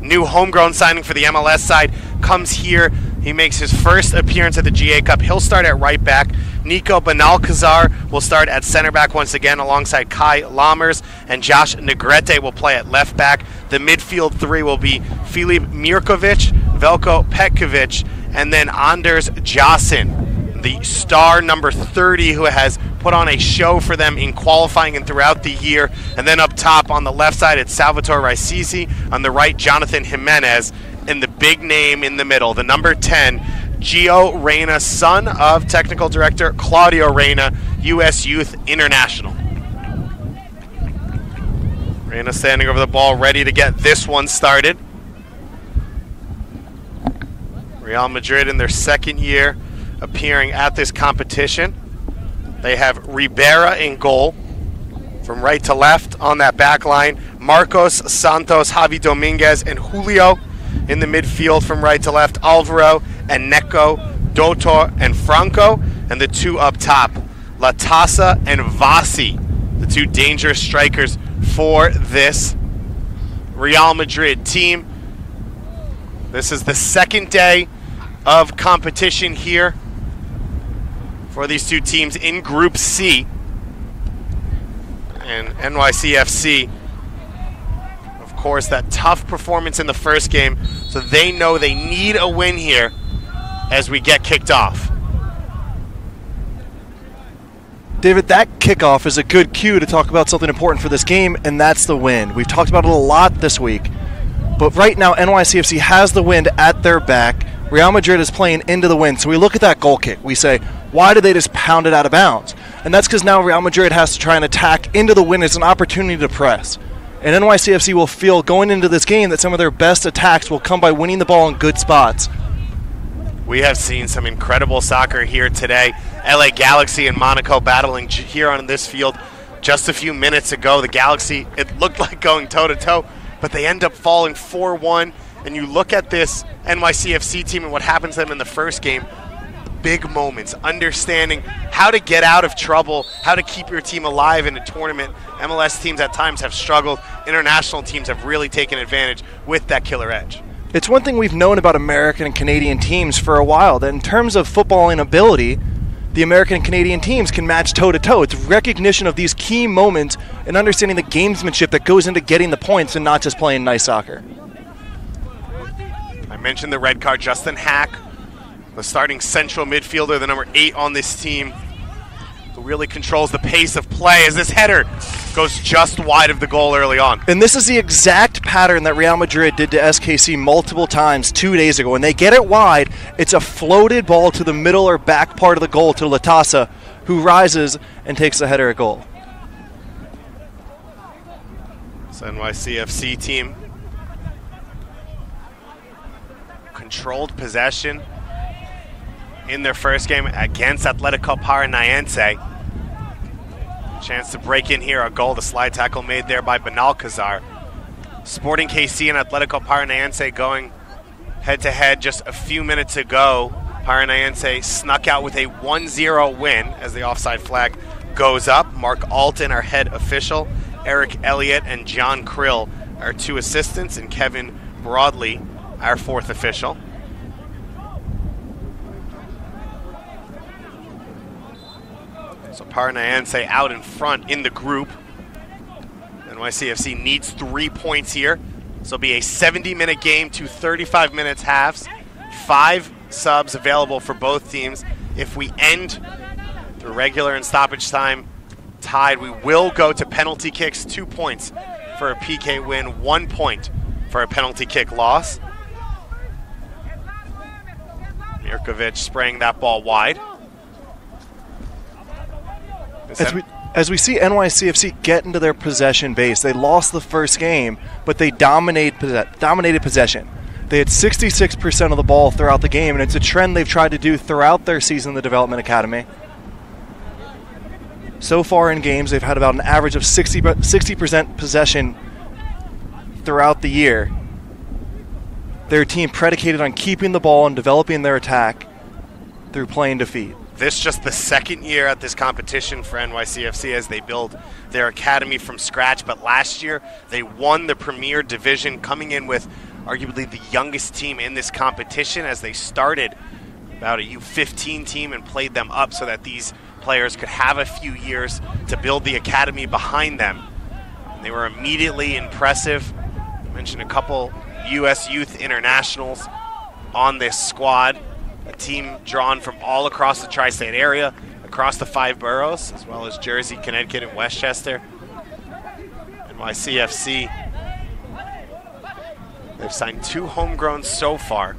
new homegrown signing for the MLS side, comes here. He makes his first appearance at the GA Cup. He'll start at right back. Nico Benalcazar will start at center back once again alongside Kai Lammers, and Josh Negrete will play at left back. The midfield three will be Filip Mirkovic, Veljko Petkovic, and then Anders Jasin, the star number 30 who has put on a show for them in qualifying and throughout the year. And then up top on the left side, it's Salvatore Raisisi. On the right, Jonathan Jimenez. And the big name in the middle, the number 10, Gio Reyna, son of technical director Claudio Reyna, U.S. Youth International. Reyna standing over the ball, ready to get this one started. Real Madrid in their second year appearing at this competition. They have Ribera in goal. From right to left on that back line, Marcos Santos, Javi Dominguez, and Julio. In the midfield from right to left, Alvaro and Neko, Dotor and Franco. And the two up top, Latasa and Vasi, the two dangerous strikers for this Real Madrid team. This is the second day of competition here for these two teams in Group C. And NYCFC, of course, that tough performance in the first game, so they know they need a win here as we get kicked off. David, that kickoff is a good cue to talk about something important for this game, and that's the win. We've talked about it a lot this week, but right now NYCFC has the wind at their back. Real Madrid is playing into the wind, so we look at that goal kick. We say, why did they just pound it out of bounds? And that's because now Real Madrid has to try and attack into the wind as an opportunity to press. And NYCFC will feel going into this game that some of their best attacks will come by winning the ball in good spots. We have seen some incredible soccer here today. LA Galaxy and Monaco battling here on this field just a few minutes ago. The Galaxy, it looked like going toe-to-toe, but they end up falling 4-1. And you look at this NYCFC team and what happened to them in the first game, big moments, understanding how to get out of trouble, how to keep your team alive in a tournament. MLS teams at times have struggled. International teams have really taken advantage with that killer edge. It's one thing we've known about American and Canadian teams for a while, that in terms of footballing ability, the American and Canadian teams can match toe-to-toe. It's recognition of these key moments and understanding the gamesmanship that goes into getting the points and not just playing nice soccer. I mentioned the red card, Justin Hack, the starting central midfielder, the number 8 on this team, who really controls the pace of play as this header goes just wide of the goal early on. And this is the exact pattern that Real Madrid did to SKC multiple times 2 days ago. When they get it wide, it's a floated ball to the middle or back part of the goal to Latasa, who rises and takes the header at goal. This NYCFC team controlled possession in their first game against Atletico Paranaense. Chance to break in here, a goal, the slide tackle made there by Benalcazar. Sporting KC and Atletico Paranaense going head-to-head just a few minutes ago. Paranaense snuck out with a 1-0 win as the offside flag goes up. Mark Alton, our head official, Eric Elliott and John Krill, our 2 assistants, and Kevin Broadley, our 4th official. So Paranaense out in front in the group. NYCFC needs 3 points here. This will be a 70-minute game to 35 minutes halves. 5 subs available for both teams. If we end through regular and stoppage time tied, we will go to penalty kicks. 2 points for a PK win, 1 point for a penalty kick loss. Mirkovic spraying that ball wide. As we see NYCFC get into their possession base, they lost the first game, but they dominated possession. They had 66% of the ball throughout the game, and it's a trend they've tried to do throughout their season in the Development Academy. So far in games, they've had about an average of 60% possession throughout the year. Their team predicated on keeping the ball and developing their attack through playing defeat. This just the second year at this competition for NYCFC as they build their academy from scratch. But last year, they won the Premier Division, coming in with arguably the youngest team in this competition, as they started about a U15 team and played them up so that these players could have a few years to build the academy behind them. And they were immediately impressive. I mentioned a couple U.S. youth internationals on this squad, a team drawn from all across the tri-state area, across the 5 boroughs, as well as Jersey, Connecticut, and Westchester. NYCFC, they've signed 2 homegrown so far.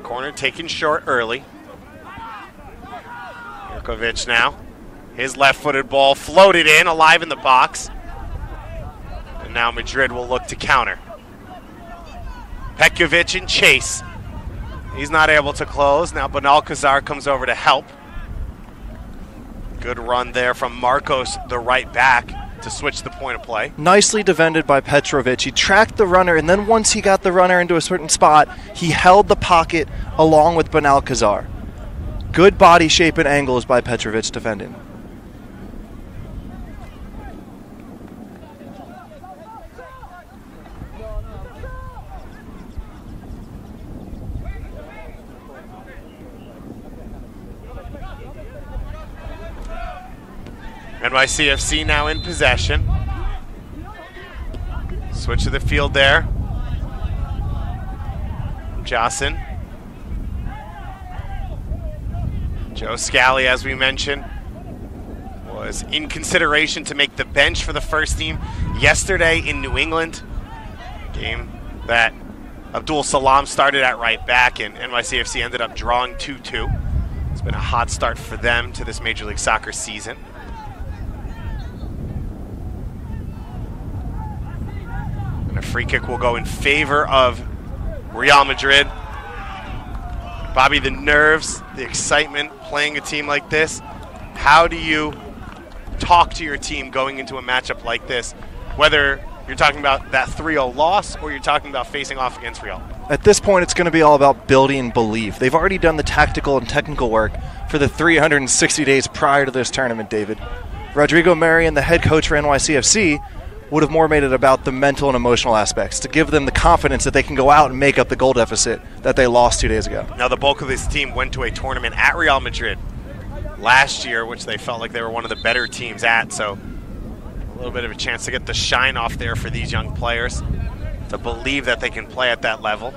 Corner taken short early. Jurkovic now. His left-footed ball floated in, alive in the box. And now Madrid will look to counter. Petkovic in chase. He's not able to close. Now Benalcazar comes over to help. Good run there from Marcos, the right back, to switch the point of play. Nicely defended by Petrovic. He tracked the runner, and then once he got the runner into a certain spot, he held the pocket along with Benalcazar. Good body shape and angles by Petrovic defending. NYCFC now in possession. Switch to the field there. Jocelyn. Joe Scally, as we mentioned, was in consideration to make the bench for the first team yesterday in New England. Game that Abdul Salam started at right back, and NYCFC ended up drawing 2-2. It's been a hot start for them to this Major League Soccer season. And a free kick will go in favor of Real Madrid. Bobby, the nerves, the excitement playing a team like this. How do you talk to your team going into a matchup like this, whether you're talking about that 3-0 loss or you're talking about facing off against Real? At this point, it's going to be all about building belief. They've already done the tactical and technical work for the 360 days prior to this tournament, David. Rodrigo Marion, the head coach for NYCFC, would have more made it about the mental and emotional aspects to give them the confidence that they can go out and make up the goal deficit that they lost 2 days ago. Now, the bulk of this team went to a tournament at Real Madrid last year, which they felt like they were one of the better teams at, so a little bit of a chance to get the shine off there for these young players to believe that they can play at that level.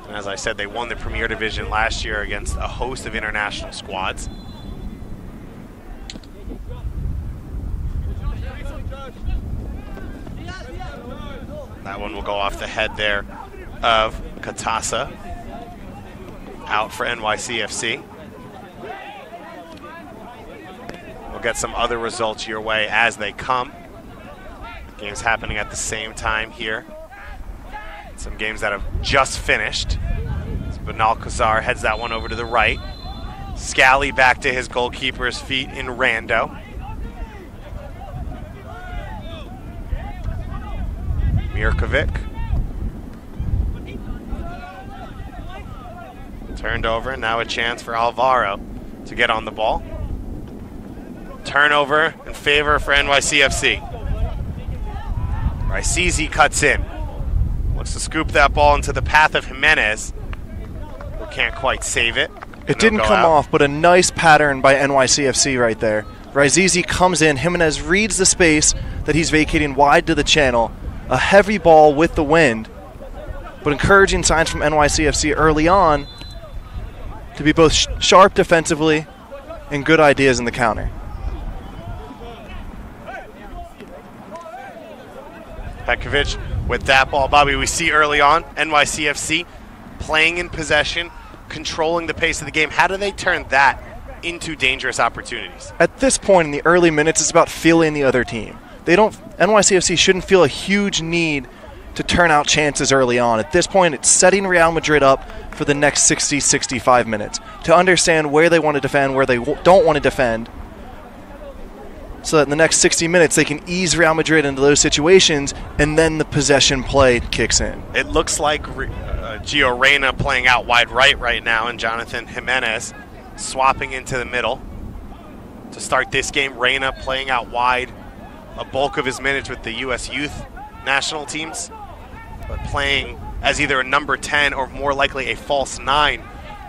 And as I said, they won the Premier Division last year against a host of international squads. That one will go off the head there of Katasa. Out for NYCFC. We'll get some other results your way as they come. Games happening at the same time here. Some games that have just finished. Benalcazar heads that one over to the right. Scally back to his goalkeeper's feet in Rando. Mirkovic. Turned over, now a chance for Alvaro to get on the ball. Turnover in favor for NYCFC. Raisizi cuts in. Looks to scoop that ball into the path of Jimenez, who can't quite save it. It didn't come off, but a nice pattern by NYCFC right there. Raisizi comes in, Jimenez reads the space that he's vacating wide to the channel. A heavy ball with the wind, but encouraging signs from NYCFC early on to be both sharp defensively and good ideas in the counter. Petkovic with that ball. Bobby, we see early on NYCFC playing in possession, controlling the pace of the game. How do they turn that into dangerous opportunities? At this point in the early minutes, it's about feeling the other team. NYCFC shouldn't feel a huge need to turn out chances early on. At this point, it's setting Real Madrid up for the next 60, 65 minutes to understand where they want to defend, where they don't want to defend, so that in the next 60 minutes they can ease Real Madrid into those situations, and then the possession play kicks in. It looks like Gio Reyna playing out wide right now, and Jonathan Jimenez swapping into the middle to start this game. Reyna playing out wide a bulk of his minutes with the U.S. youth national teams, but playing as either a number 10 or more likely a false 9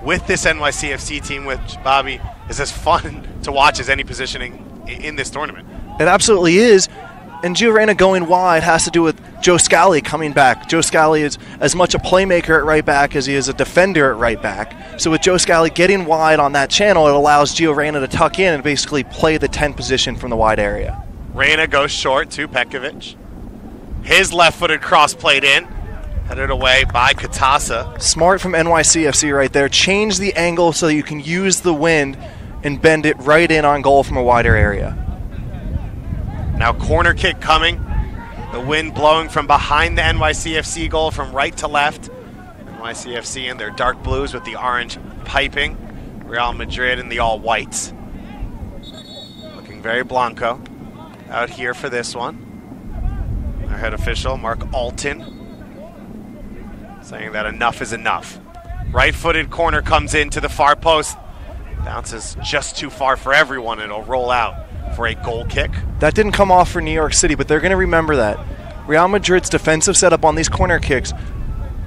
with this NYCFC team, which, Bobby, is as fun to watch as any positioning in this tournament. It absolutely is. And Gio Reyna going wide has to do with Joe Scally coming back. Joe Scally is as much a playmaker at right back as he is a defender at right back. So with Joe Scally getting wide on that channel, it allows Gio Reyna to tuck in and basically play the 10 position from the wide area. Reyna goes short to Pekovic. His left-footed cross played in, headed away by Katasa. Smart from NYCFC right there. Change the angle so that you can use the wind and bend it right in on goal from a wider area. Now corner kick coming. The wind blowing from behind the NYCFC goal from right to left. NYCFC in their dark blues with the orange piping. Real Madrid in the all whites. Looking very Blanco out here for this one. Our head official, Mark Alton, saying that enough is enough. Right-footed corner comes in to the far post. Bounces just too far for everyone, and it'll roll out for a goal kick. That didn't come off for New York City, but they're going to remember that. Real Madrid's defensive setup on these corner kicks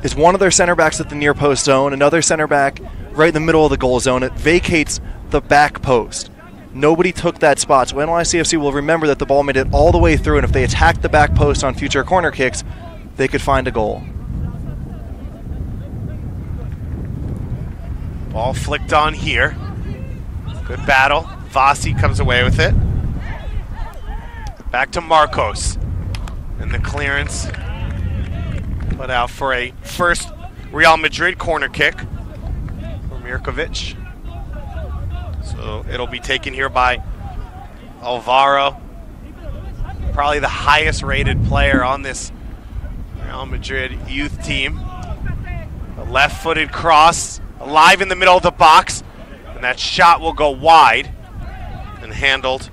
is one of their center backs at the near post zone, another center back right in the middle of the goal zone. It vacates the back post. Nobody took that spot, so NYCFC will remember that the ball made it all the way through, and if they attacked the back post on future corner kicks, they could find a goal. Ball flicked on here. Good battle. Vasi comes away with it. Back to Marcos. And the clearance put out for a first Real Madrid corner kick for Mirkovic. So it'll be taken here by Alvaro. Probably the highest rated player on this Real Madrid youth team. A left-footed cross, alive in the middle of the box. And that shot will go wide and handled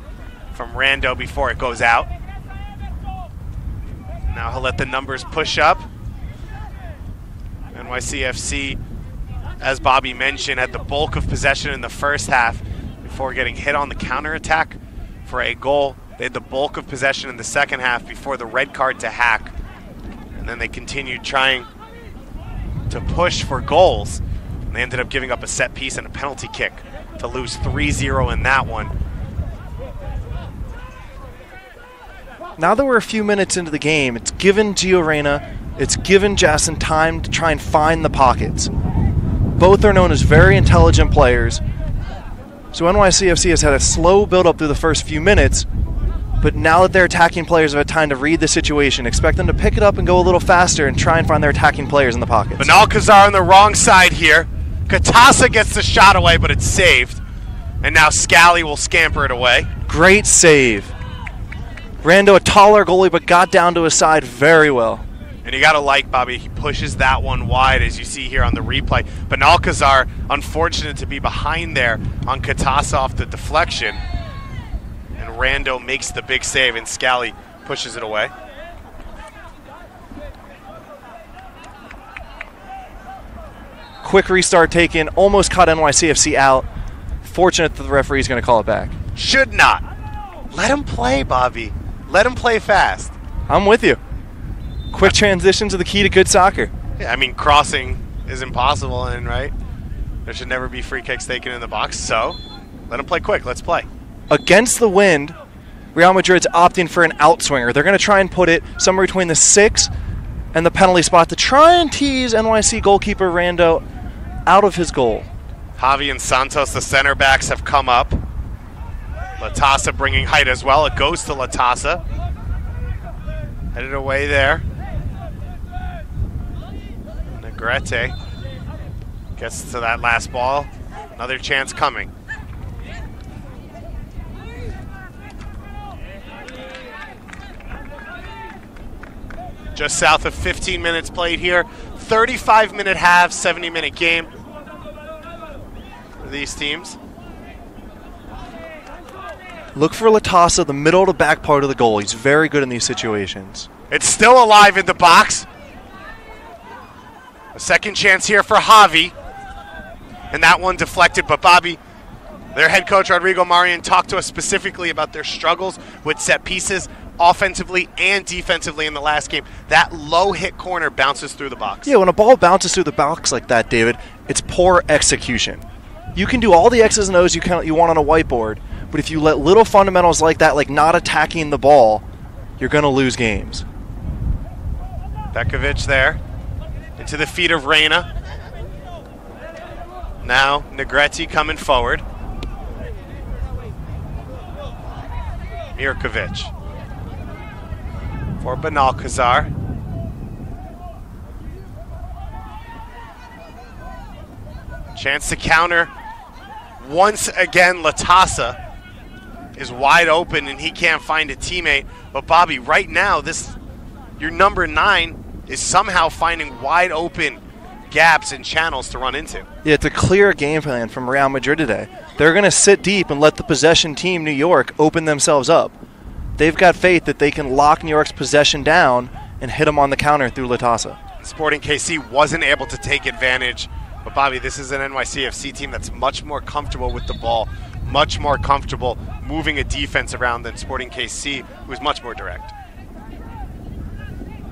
from Rando before it goes out. Now he'll let the numbers push up. NYCFC, as Bobby mentioned, had the bulk of possession in the first half before getting hit on the counterattack for a goal. They had the bulk of possession in the second half before the red card to Hack. And then they continued trying to push for goals. And they ended up giving up a set piece and a penalty kick to lose 3-0 in that one. Now that we're a few minutes into the game, it's given Gio Reyna, it's given Jason time to try and find the pockets. Both are known as very intelligent players. So NYCFC has had a slow build-up through the first few minutes, but now that their attacking players have had time to read the situation, expect them to pick it up and go a little faster and try and find their attacking players in the pockets. Benalcazar on the wrong side here. Katasa gets the shot away, but it's saved. And now Scally will scamper it away. Great save. Rando, a taller goalie, but got down to his side very well. And you got to like, Bobby, he pushes that one wide, as you see here on the replay. Benalcazar, unfortunate to be behind there on Katasa off the deflection. And Rando makes the big save, and Scally pushes it away. Quick restart taken, almost caught NYCFC out. Fortunate that the referee's going to call it back. Should not. Let him play, Bobby. Let him play fast. I'm with you. Quick transitions are the key to good soccer. Yeah, I mean, crossing is impossible, and right, there should never be free kicks taken in the box, so let him play quick. Let's play. Against the wind, Real Madrid's opting for an outswinger. They're going to try and put it somewhere between the 6 and the penalty spot to try and tease NYC goalkeeper Rando out of his goal. Javi and Santos, the center backs, have come up. Latasa bringing height as well. It goes to Latasa. Headed away there. Negrete gets to that last ball. Another chance coming. Just south of 15 minutes played here. 35-minute half, 70-minute game for these teams. Look for Latasa, the middle to back part of the goal. He's very good in these situations. It's still alive in the box. A second chance here for Javi. And that one deflected, but Bobby, their head coach Rodrigo Marian talked to us specifically about their struggles with set pieces. offensively and defensively in the last game. That low hit corner bounces through the box. Yeah, when a ball bounces through the box like that, David, it's poor execution. You can do all the X's and O's you want on a whiteboard, but if you let little fundamentals like that, like not attacking the ball, you're going to lose games. Pekovic there. Into the feet of Reyna. Now Negretti coming forward. Mirkovic. For Benalcazar. Chance to counter. Once again, Latasa is wide open and he can't find a teammate. But Bobby, right now, your number 9 is somehow finding wide open gaps and channels to run into. Yeah, it's a clear game plan from Real Madrid today. They're going to sit deep and let the possession team, New York, open themselves up. They've got faith that they can lock New York's possession down and hit them on the counter through Latasa. Sporting KC wasn't able to take advantage. But, Bobby, this is an NYCFC team that's much more comfortable with the ball, much more comfortable moving a defense around than Sporting KC, who's much more direct.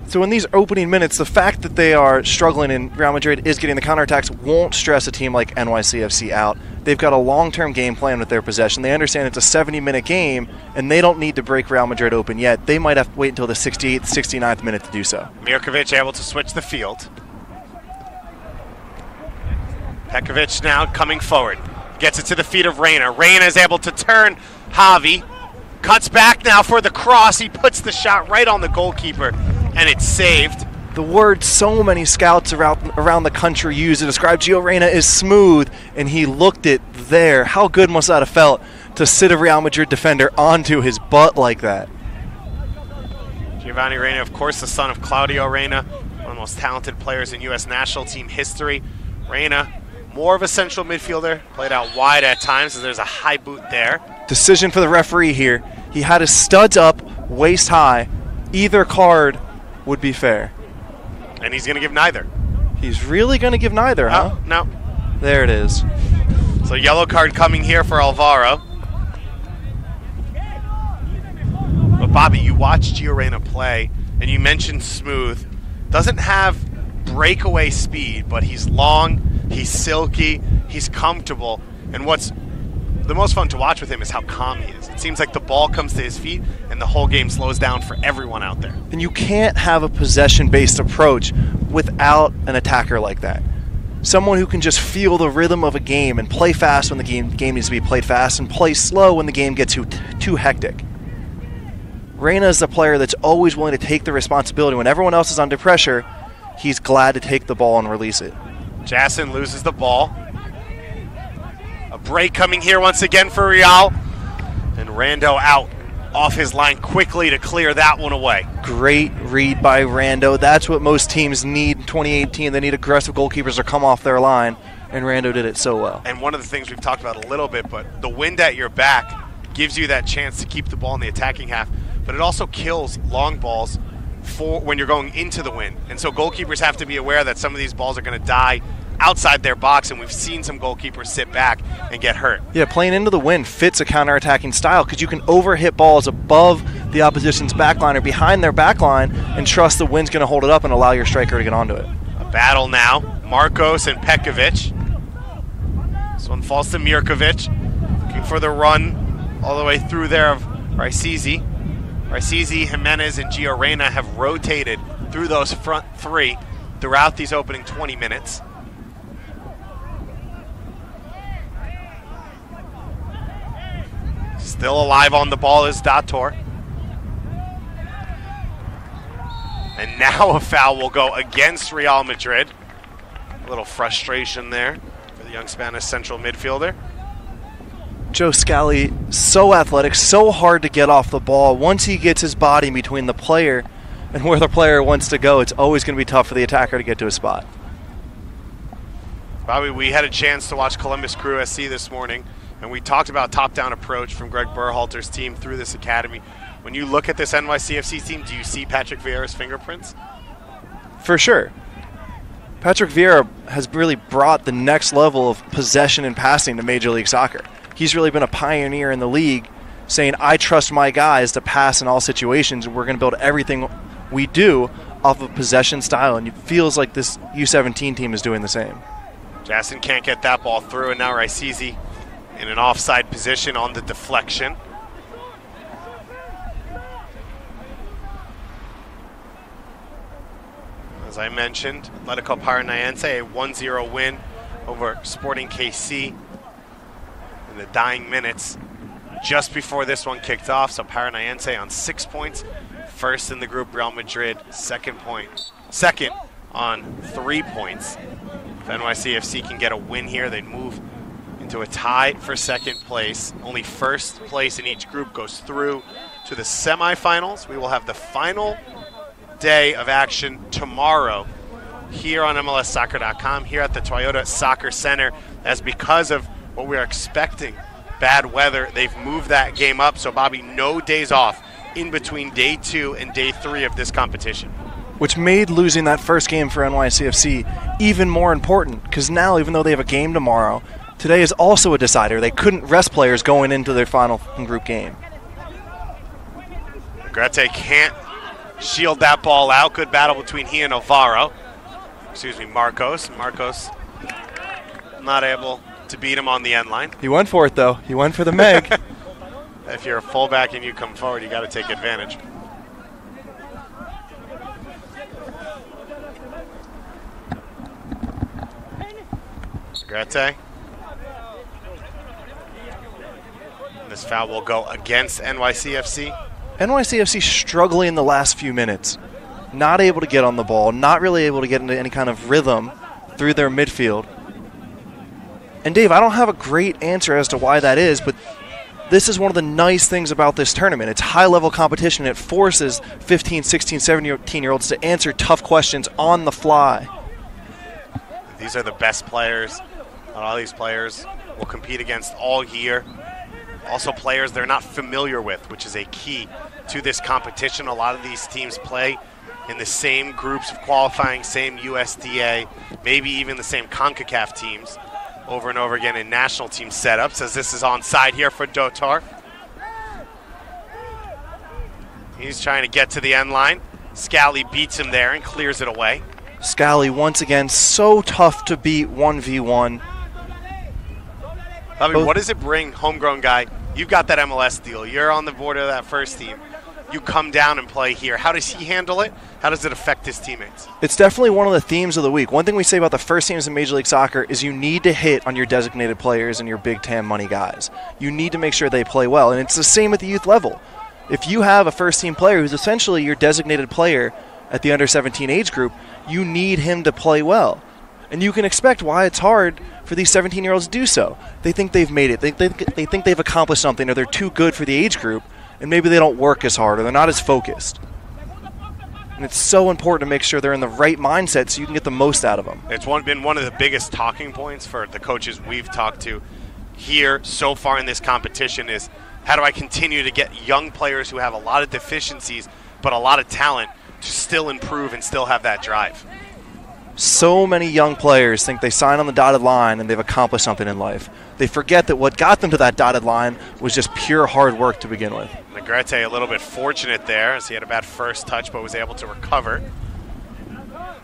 So in these opening minutes, the fact that they are struggling and Real Madrid is getting the counterattacks won't stress a team like NYCFC out. They've got a long-term game plan with their possession. They understand it's a 70-minute game, and they don't need to break Real Madrid open yet. They might have to wait until the 68th, 69th minute to do so. Mirkovic able to switch the field. Pekovic now coming forward. Gets it to the feet of Reyna. Reyna is able to turn Javi. Cuts back now for the cross. He puts the shot right on the goalkeeper, and it's saved. The word so many scouts around the country use to describe Gio Reyna is smooth, and he looked it there. How good must that have felt to sit a Real Madrid defender onto his butt like that? Giovanni Reyna, of course, the son of Claudio Reyna, one of the most talented players in U.S. national team history. Reyna, more of a central midfielder, played out wide at times, so there's a high boot there. Decision for the referee here. He had his studs up, waist high. Either card would be fair. And he's going to give neither. He's really going to give neither, huh? No. There it is. So yellow card coming here for Alvaro. But Bobby, you watched Gio Reyna play, and you mentioned smooth. Doesn't have breakaway speed, but he's long, he's silky, he's comfortable. And what's the most fun to watch with him is how calm he is. It seems like the ball comes to his feet and the whole game slows down for everyone out there. And you can't have a possession-based approach without an attacker like that. Someone who can just feel the rhythm of a game and play fast when the game needs to be played fast and play slow when the game gets too hectic. Reyna is the player that's always willing to take the responsibility. When everyone else is under pressure, he's glad to take the ball and release it. Jasson loses the ball. A break coming here once again for Real. And Rando out off his line quickly to clear that one away. Great read by Rando. That's what most teams need in 2018. They need aggressive goalkeepers to come off their line, and Rando did it so well. And one of the things we've talked about a little bit, but the wind at your back gives you that chance to keep the ball in the attacking half, but it also kills long balls for when you're going into the wind. And so goalkeepers have to be aware that some of these balls are going to die outside their box, and we've seen some goalkeepers sit back and get hurt. Yeah, playing into the wind fits a counter-attacking style because you can overhit balls above the opposition's backline or behind their backline and trust the wind's going to hold it up and allow your striker to get onto it. A battle now. Marcos and Pekovic. This one falls to Mirkovic. Looking for the run all the way through there of Raisizi. Raisizi, Jimenez, and Gio Reyna have rotated through those front three throughout these opening 20 minutes. Still alive on the ball is Dator. And now a foul will go against Real Madrid. A little frustration there for the young Spanish central midfielder. Joe Scally, so athletic, so hard to get off the ball. Once he gets his body between the player and where the player wants to go, it's always going to be tough for the attacker to get to his spot. Bobby, we had a chance to watch Columbus Crew SC this morning, and we talked about top-down approach from Greg Berhalter's team through this academy. When you look at this NYCFC team, do you see Patrick Vieira's fingerprints? For sure. Patrick Vieira has really brought the next level of possession and passing to Major League Soccer. He's really been a pioneer in the league saying, I trust my guys to pass in all situations, and we're going to build everything we do off of possession style. And it feels like this U17 team is doing the same. Jackson can't get that ball through, and now Raisizi in an offside position on the deflection. As I mentioned, Atletico Paranaense, a 1-0 win over Sporting KC in the dying minutes just before this one kicked off. So Paranaense on 6 points, first in the group. Real Madrid second on 3 points. If NYCFC can get a win here, they'd move into a tie for second place. Only first place in each group goes through to the semifinals. We will have the final day of action tomorrow here on MLSsoccer.com, here at the Toyota Soccer Center, as because of what we're expecting, bad weather, they've moved that game up. So, Bobby, no days off in between day 2 and day 3 of this competition. Which made losing that first game for NYCFC even more important, because now, even though they have a game tomorrow, today is also a decider. They couldn't rest players going into their final group game. Grete can't shield that ball out. Good battle between he and Marcos. Marcos not able to beat him on the end line. He went for it, though. He went for the Meg. If you're a fullback and you come forward, you got to take advantage. Grete. This foul will go against NYCFC. NYCFC struggling in the last few minutes. Not able to get on the ball, not really able to get into any kind of rhythm through their midfield. And Dave, I don't have a great answer as to why that is, but this is one of the nice things about this tournament. It's high-level competition. It forces 15, 16, 17-year-olds to answer tough questions on the fly. These are the best players. Not all these players will compete against all year. Also players they're not familiar with, which is a key to this competition. A lot of these teams play in the same groups of qualifying, same USDA, maybe even the same CONCACAF teams over and over again in national team setups, as this is onside here for Dotar. He's trying to get to the end line. Scally beats him there and clears it away. Scally, once again, so tough to beat 1v1. I mean, what does it bring, homegrown guy? You've got that MLS deal. You're on the board of that first team. You come down and play here. How does he handle it? How does it affect his teammates? It's definitely one of the themes of the week. One thing we say about the first teams in Major League Soccer is you need to hit on your designated players and your big TAM money guys. You need to make sure they play well, and it's the same at the youth level. If you have a first-team player who's essentially your designated player at the under-17 age group, you need him to play well. And you can expect why it's hard for these 17-year-olds to do so. They think they've made it. They think they've accomplished something, or they're too good for the age group, and maybe they don't work as hard, or they're not as focused. And it's so important to make sure they're in the right mindset so you can get the most out of them. It's been one of the biggest talking points for the coaches we've talked to here so far in this competition is, how do I continue to get young players who have a lot of deficiencies but a lot of talent to still improve and still have that drive? So many young players think they sign on the dotted line and they've accomplished something in life. They forget that what got them to that dotted line was just pure hard work to begin with. Negrete a little bit fortunate there as he had a bad first touch but was able to recover.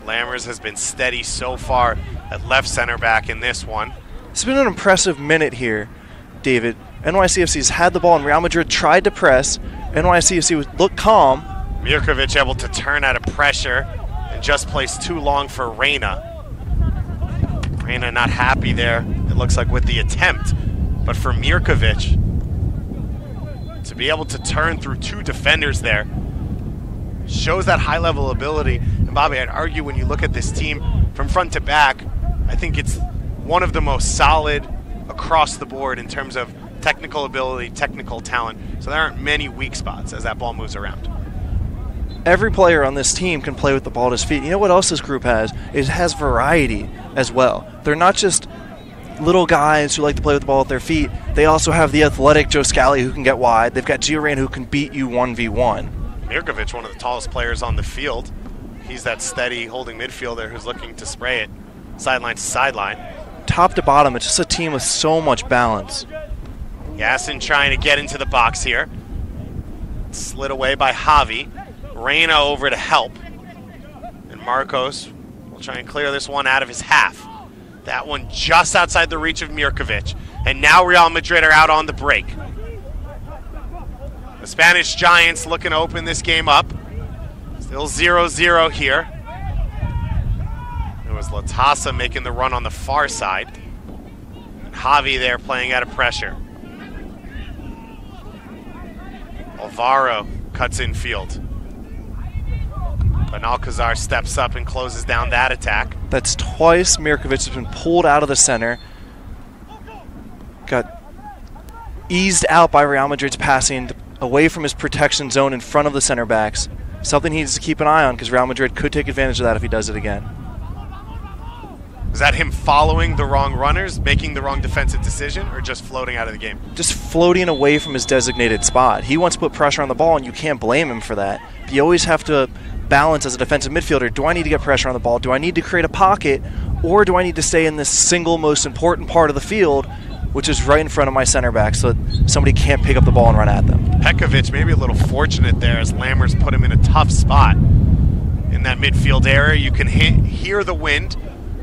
Lammers has been steady so far at left center back in this one. It's been an impressive minute here, David. NYCFC's had the ball and Real Madrid tried to press. NYCFC looked calm. Mirkovic able to turn out of pressure and just plays too long for Reyna. Reyna not happy there, it looks like, with the attempt. But for Mirkovic to be able to turn through two defenders there shows that high-level ability. And Bobby, I'd argue when you look at this team from front to back, I think it's one of the most solid across the board in terms of technical ability, technical talent. So there aren't many weak spots as that ball moves around. Every player on this team can play with the ball at his feet. You know what else this group has? It has variety as well. They're not just little guys who like to play with the ball at their feet. They also have the athletic Joe Scally who can get wide. They've got Gio Reyna who can beat you 1v1. Mirkovic, one of the tallest players on the field. He's that steady holding midfielder who's looking to spray it sideline to sideline. Top to bottom, it's just a team with so much balance. Gasson trying to get into the box here. Slid away by Javi. Reyna over to help. And Marcos will try and clear this one out of his half. That one just outside the reach of Mirkovic. And now Real Madrid are out on the break. The Spanish Giants looking to open this game up. Still 0-0 here. It was Latasa making the run on the far side. And Javi there playing out of pressure. Alvaro cuts in field. Benalcazar steps up and closes down that attack. That's twice Mirkovic has been pulled out of the center. Got eased out by Real Madrid's passing away from his protection zone in front of the center backs. Something he needs to keep an eye on because Real Madrid could take advantage of that if he does it again. Is that him following the wrong runners, making the wrong defensive decision, or just floating out of the game? Just floating away from his designated spot. He wants to put pressure on the ball, and you can't blame him for that. But you always have to balance as a defensive midfielder. Do I need to get pressure on the ball? Do I need to create a pocket? Or do I need to stay in this single most important part of the field, which is right in front of my center back so that somebody can't pick up the ball and run at them? Pekovic maybe a little fortunate there as Lammers put him in a tough spot. In that midfield area, you can hear the wind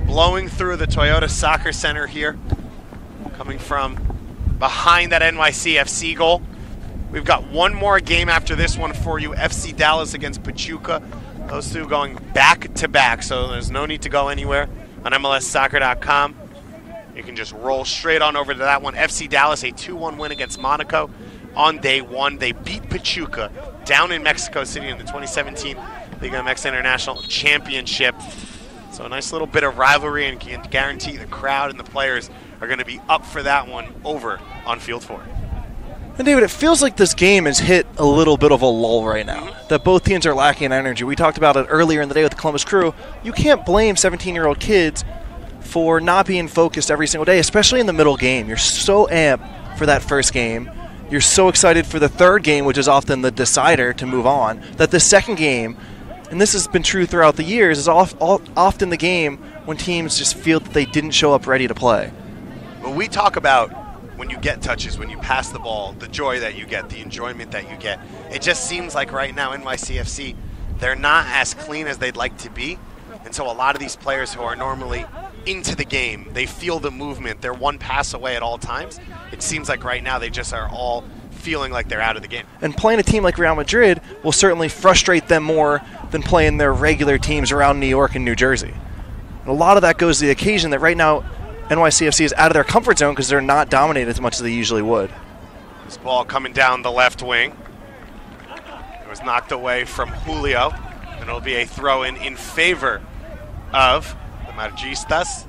blowing through the Toyota Soccer Center here, coming from behind that NYCFC goal. We've got one more game after this one for you, FC Dallas against Pachuca. Those two going back-to-back, so there's no need to go anywhere on MLSsoccer.com. You can just roll straight on over to that one. FC Dallas, a 2-1 win against Monaco on day one. They beat Pachuca down in Mexico City in the 2017 Liga MX International Championship. So a nice little bit of rivalry, and can guarantee the crowd and the players are going to be up for that one over on Field 4. And David, it feels like this game has hit a little bit of a lull right now, that both teams are lacking energy. We talked about it earlier in the day with the Columbus Crew. You can't blame 17-year-old kids for not being focused every single day, especially in the middle game. You're so amped for that first game. You're so excited for the third game, which is often the decider to move on, that the second game, and this has been true throughout the years, is often the game when teams just feel that they didn't show up ready to play. Well, we talk about when you get touches, when you pass the ball, the joy that you get, the enjoyment that you get. It just seems like right now NYCFC, they're not as clean as they'd like to be. And so a lot of these players who are normally into the game, they feel the movement. They're one pass away at all times. It seems like right now they just are all feeling like they're out of the game. And playing a team like Real Madrid will certainly frustrate them more than playing their regular teams around New York and New Jersey. And a lot of that goes to the occasion that right now NYCFC is out of their comfort zone because they're not dominated as much as they usually would. This ball coming down the left wing. It was knocked away from Julio, and it'll be a throw-in in favor of the Madridistas.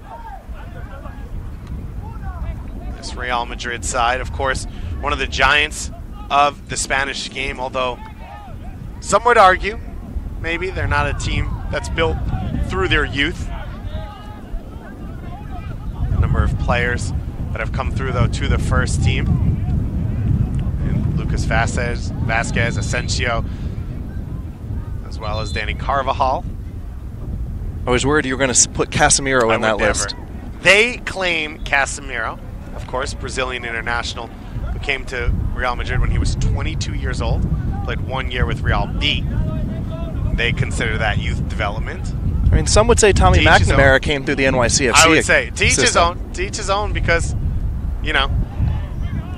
This Real Madrid side, of course, one of the giants of the Spanish game, although some would argue maybe they're not a team that's built through their youth. A number of players that have come through, though, to the first team. And Lucas Vasquez, Asensio, as well as Danny Carvajal. I was worried you were going to put Casemiro in that list. They claim Casemiro, of course, Brazilian international, who came to Real Madrid when he was 22 years old, played 1 year with Real B. They consider that youth development. I mean, some would say Tommy McNamara came through the NYCFC. I would say to each his own. To each his own, because, you know,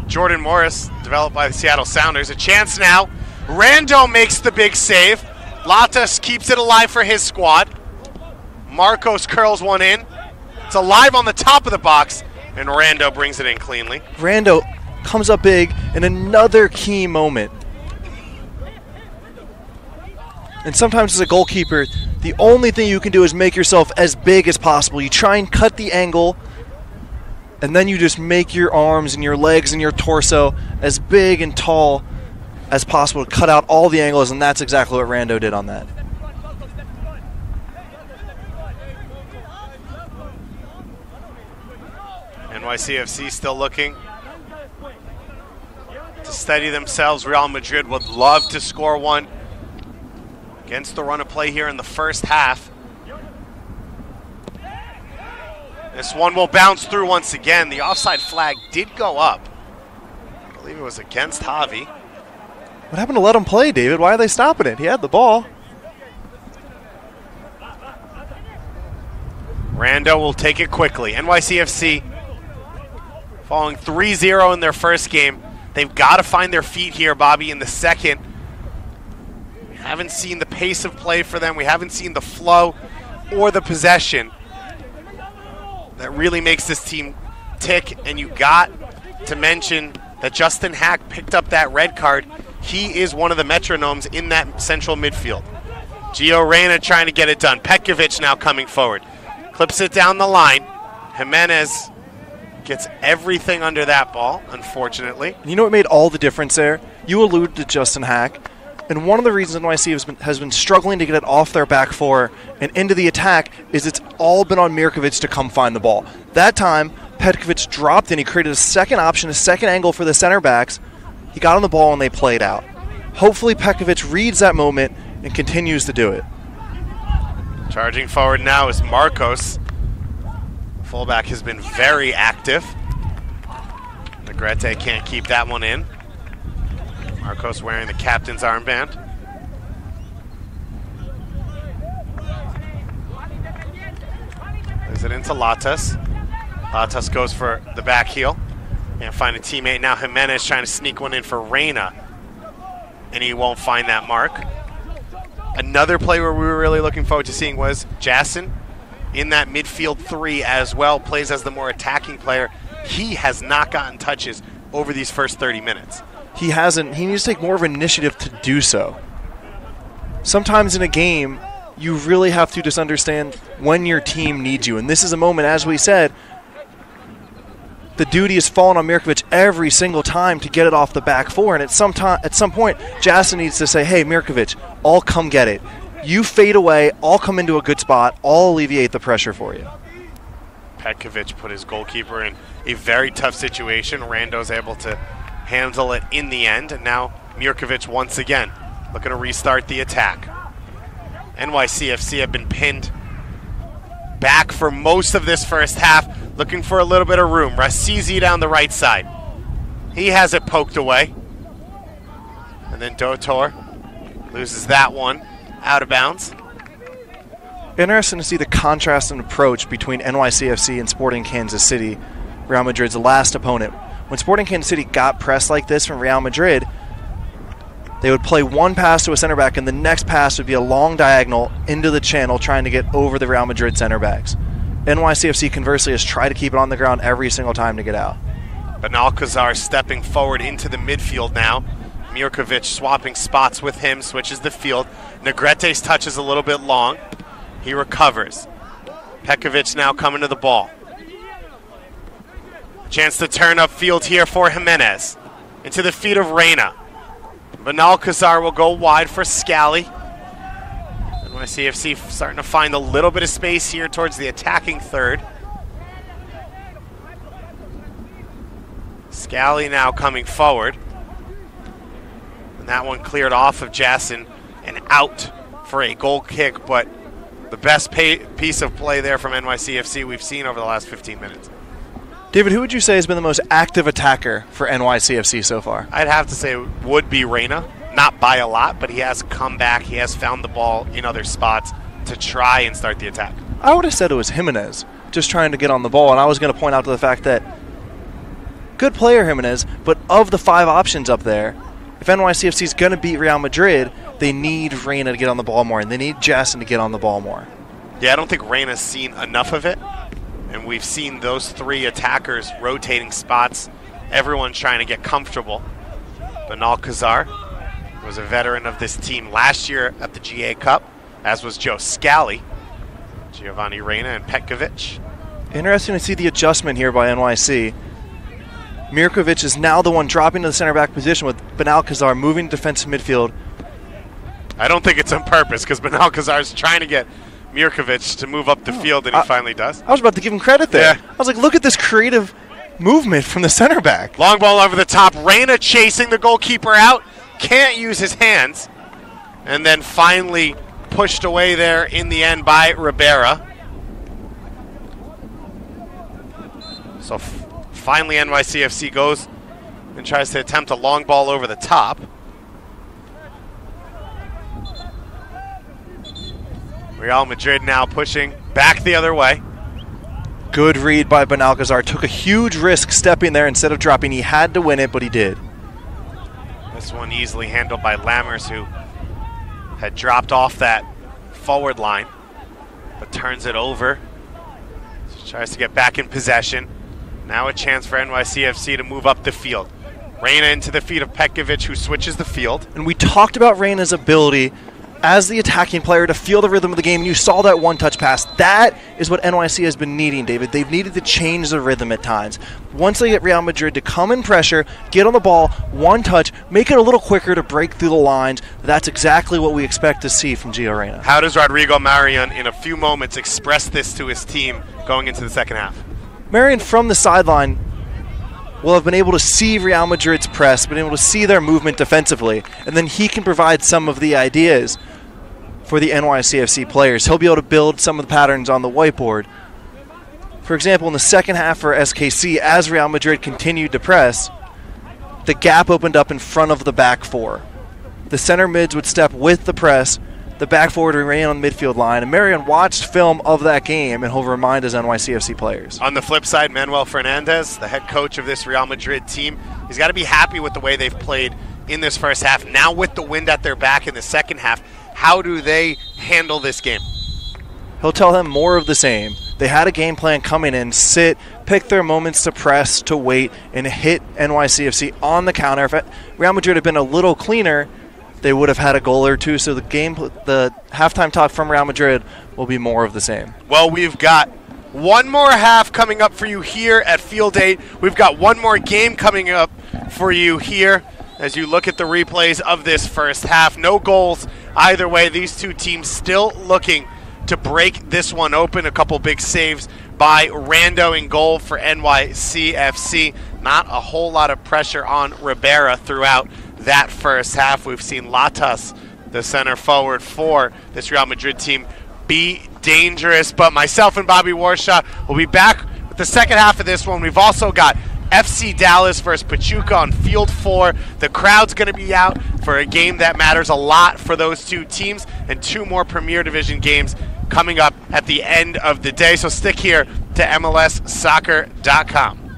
Jordan Morris, developed by the Seattle Sounders. A chance now. Rando makes the big save. Latas keeps it alive for his squad. Marcos curls one in. It's alive on the top of the box, and Rando brings it in cleanly. Rando comes up big in another key moment. And sometimes as a goalkeeper, the only thing you can do is make yourself as big as possible. You try and cut the angle, and then you just make your arms and your legs and your torso as big and tall as possible to cut out all the angles, and that's exactly what Rando did on that. NYCFC still looking to steady themselves. Real Madrid would love to score one against the run of play here in the first half. This one will bounce through once again. The offside flag did go up. I believe it was against Javi. What happened to let him play, David? Why are they stopping it? He had the ball. Rando will take it quickly. NYCFC falling 3-0 in their first game. They've got to find their feet here, Bobby, in the second. We haven't seen the pace of play for them. We haven't seen the flow or the possession that really makes this team tick. And you got to mention that Justin Hack picked up that red card. He is one of the metronomes in that central midfield. Gio Reyna trying to get it done. Petkovic now coming forward. Clips it down the line. Jimenez gets everything under that ball, unfortunately. You know what made all the difference there? You alluded to Justin Hack, and one of the reasons NYC has been struggling to get it off their back four and into the attack is it's all been on Mirkovic to come find the ball. That time, Petkovic dropped and he created a second option, a second angle for the center backs. He got on the ball and they played out. Hopefully Petkovic reads that moment and continues to do it. Charging forward now is Marcos. Fullback has been very active. Negrete can't keep that one in. Marcos wearing the captain's armband. Is it into Latas? Latas goes for the back heel. Can't find a teammate. Now Jimenez trying to sneak one in for Reyna. And he won't find that mark. Another play where we were really looking forward to seeing was Jason in that midfield three as well, plays as the more attacking player. He has not gotten touches over these first 30 minutes. He hasn't. He needs to take more of an initiative to do so. Sometimes in a game, you really have to just understand when your team needs you. And this is a moment, as we said, the duty is falling on Mirkovic every single time to get it off the back four. And at some point, Jason needs to say, hey, Mirkovic, I'll come get it. You fade away, I'll come into a good spot, I'll alleviate the pressure for you. Petkovic put his goalkeeper in a very tough situation. Rando's able to handle it in the end. And now Mirkovic once again looking to restart the attack. NYCFC have been pinned back for most of this first half, looking for a little bit of room. Rasizi down the right side. He has it poked away. And then Dotor loses that one out of bounds. Interesting to see the contrast in approach between NYCFC and Sporting Kansas City, Real Madrid's last opponent. When Sporting Kansas City got pressed like this from Real Madrid, they would play one pass to a center back, and the next pass would be a long diagonal into the channel trying to get over the Real Madrid center backs. NYCFC, conversely, has tried to keep it on the ground every single time to get out. Benalcazar stepping forward into the midfield now. Mirkovic swapping spots with him, switches the field. Negrete's touch is a little bit long. He recovers. Petkovic now coming to the ball. Chance to turn upfield here for Jimenez. Into the feet of Reyna. Benalcazar will go wide for Scally. NYCFC starting to find a little bit of space here towards the attacking third. Scally now coming forward. And that one cleared off of Jason and out for a goal kick, but the best piece of play there from NYCFC we've seen over the last 15 minutes. David, who would you say has been the most active attacker for NYCFC so far? I'd have to say it would be Reyna. Not by a lot, but he has come back. He has found the ball in other spots to try and start the attack. I would have said it was Jimenez, just trying to get on the ball, and I was going to point out to the fact that good player Jimenez, but of the 5 options up there, if NYCFC is going to beat Real Madrid, they need Reyna to get on the ball more, and they need Jason to get on the ball more. Yeah, I don't think Reyna's seen enough of it, and we've seen those 3 attackers rotating spots. Everyone's trying to get comfortable. Benalcazar was a veteran of this team last year at the GA Cup, as was Joe Scally, Giovanni Reyna, and Petkovic. Interesting to see the adjustment here by NYC. Mirkovic is now the one dropping to the center back position with Benalcazar moving to defensive midfield. I don't think it's on purpose because Benalcazar is trying to get Mirkovic to move up the field, and he finally does. I was about to give him credit there. Yeah. I was like, look at this creative movement from the center back. Long ball over the top. Reyna chasing the goalkeeper out. Can't use his hands. And then finally pushed away there in the end by Ribera. So finally NYCFC goes and tries to attempt a long ball over the top. Real Madrid now pushing back the other way. Good read by Benalcazar. Took a huge risk stepping there instead of dropping. He had to win it, but he did. This one easily handled by Lammers, who had dropped off that forward line, but turns it over. So tries to get back in possession. Now a chance for NYCFC to move up the field. Reyna into the feet of Petkovic, who switches the field. And we talked about Reyna's ability as the attacking player to feel the rhythm of the game, and you saw that one-touch pass. That is what NYC has been needing, David. They've needed to change the rhythm at times. Once they get Real Madrid to come in pressure, get on the ball, one touch, make it a little quicker to break through the lines, that's exactly what we expect to see from Gio Reyna. How does Rodrigo Marion, in a few moments, express this to his team going into the second half? Marion, from the sideline, will have been able to see Real Madrid's press, been able to see their movement defensively, and then he can provide some of the ideas for the NYCFC players. He'll be able to build some of the patterns on the whiteboard. For example, in the second half for SKC, as Real Madrid continued to press, the gap opened up in front of the back four. The center mids would step with the press, the back four would remain on the midfield line, and Marion watched film of that game, and he'll remind his NYCFC players. On the flip side, Manuel Fernandez, the head coach of this Real Madrid team, he's got to be happy with the way they've played in this first half. Now with the wind at their back in the second half, how do they handle this game? He'll tell them more of the same. They had a game plan coming in, sit, pick their moments to press, to wait, and hit NYCFC on the counter. If Real Madrid had been a little cleaner, they would have had a goal or two. So the halftime talk from Real Madrid will be more of the same. Well, we've got one more half coming up for you here at Field 8. We've got one more game coming up for you here as you look at the replays of this first half. No goals either way. These two teams still looking to break this one open. A couple big saves by Rando in goal for NYCFC. Not a whole lot of pressure on Ribera throughout that first half. We've seen Latas, the center forward for this Real Madrid team, be dangerous. But myself and Bobby Warshaw will be back with the second half of this one. We've also got FC Dallas versus Pachuca on Field 4. The crowd's going to be out for a game that matters a lot for those two teams, and two more Premier Division games coming up at the end of the day. So stick here to MLSsoccer.com.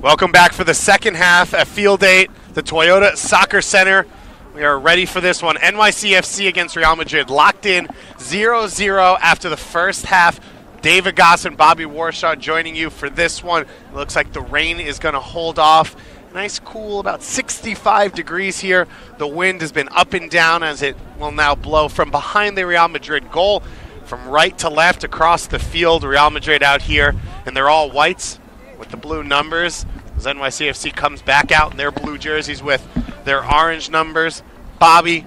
Welcome back for the second half at Field 8, the Toyota Soccer Center. We are ready for this one. NYCFC against Real Madrid, locked in 0-0 after the first half. David Goss and Bobby Warshaw joining you for this one. It looks like the rain is going to hold off. Nice, cool, about 65 degrees here. The wind has been up and down as it will now blow from behind the Real Madrid goal, from right to left across the field. Real Madrid out here, and they're all whites with the blue numbers, as NYCFC comes back out in their blue jerseys with their orange numbers. Bobby,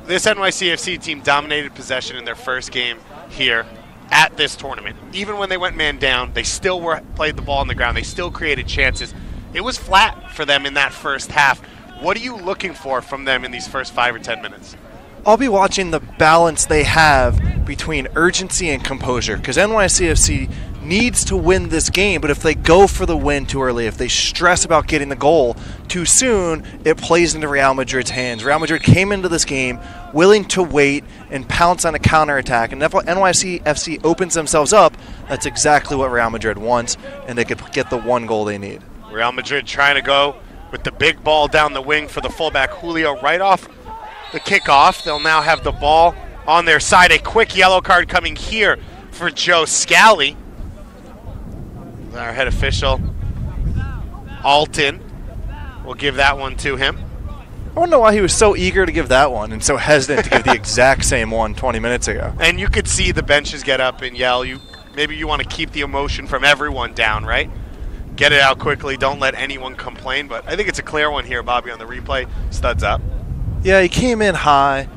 this NYCFC team dominated possession in their first game here at this tournament. Even when they went man down, they still played the ball on the ground. They still created chances. It was flat for them in that first half. What are you looking for from them in these first 5 or 10 minutes? I'll be watching the balance they have between urgency and composure, because NYCFC needs to win this game, but if they go for the win too early, if they stress about getting the goal too soon, it plays into Real Madrid's hands. Real Madrid came into this game willing to wait and pounce on a counterattack, and if NYCFC opens themselves up, that's exactly what Real Madrid wants, and they could get the one goal they need. Real Madrid trying to go with the big ball down the wing for the fullback Julio right off the kickoff. They'll now have the ball on their side. A quick yellow card coming here for Joe Scally. Our head official, Alton, will give that one to him. I don't know why he was so eager to give that one and so hesitant to give the exact same one 20 minutes ago. And you could see the benches get up and yell. Maybe you want to keep the emotion from everyone down, right? Get it out quickly. Don't let anyone complain. But I think it's a clear one here, Bobby, on the replay. Studs up. Yeah, he came in high.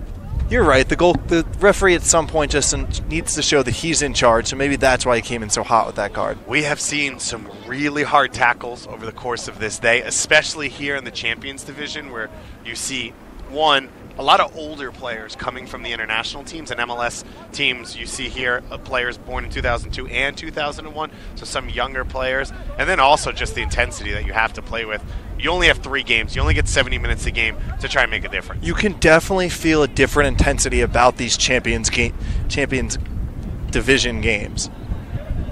You're right. The referee at some point just needs to show that he's in charge, so maybe that's why he came in so hot with that card. We have seen some really hard tackles over the course of this day, especially here in the Champions Division, where you see, a lot of older players coming from the international teams and MLS teams. You see here players born in 2002 and 2001, so some younger players, and then also just the intensity that you have to play with. You only have 3 games. You only get 70 minutes a game to try and make a difference. You can definitely feel a different intensity about these Champions Division games.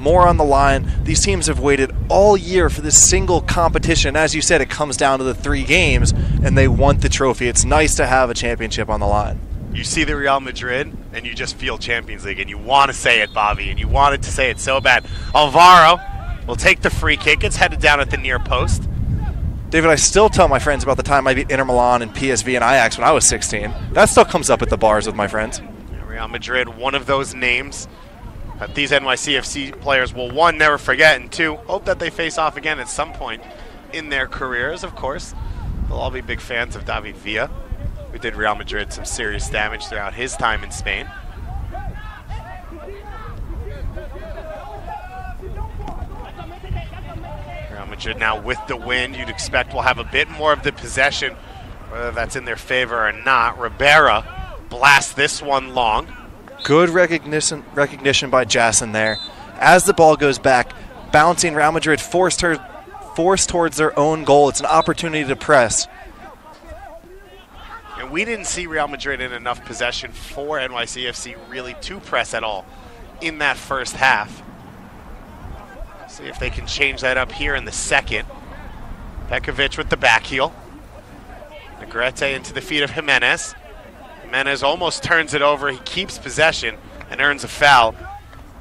More on the line. These teams have waited all year for this single competition. As you said, it comes down to the 3 games, and they want the trophy. It's nice to have a championship on the line. You see the Real Madrid, and you just feel Champions League, and you want to say it, Bobby, and you wanted to say it so bad. Alvaro will take the free kick. It's headed down at the near post. David, I still tell my friends about the time I beat Inter Milan and PSV and Ajax when I was 16. That still comes up at the bars with my friends. Real Madrid, one of those names that these NYCFC players will, 1, never forget, and 2, hope that they face off again at some point in their careers. Of course, they'll all be big fans of David Villa, who did Real Madrid some serious damage throughout his time in Spain. Madrid now with the wind, you'd expect will have a bit more of the possession, whether that's in their favor or not. Ribera blasts this one long. Good recognition by Jason there. As the ball goes back, bouncing, Real Madrid forced towards their own goal. It's an opportunity to press. And we didn't see Real Madrid in enough possession for NYCFC really to press at all in that first half. See if they can change that up here in the second. Pekovic with the back heel. Negrete into the feet of Jimenez. Jimenez almost turns it over. He keeps possession and earns a foul.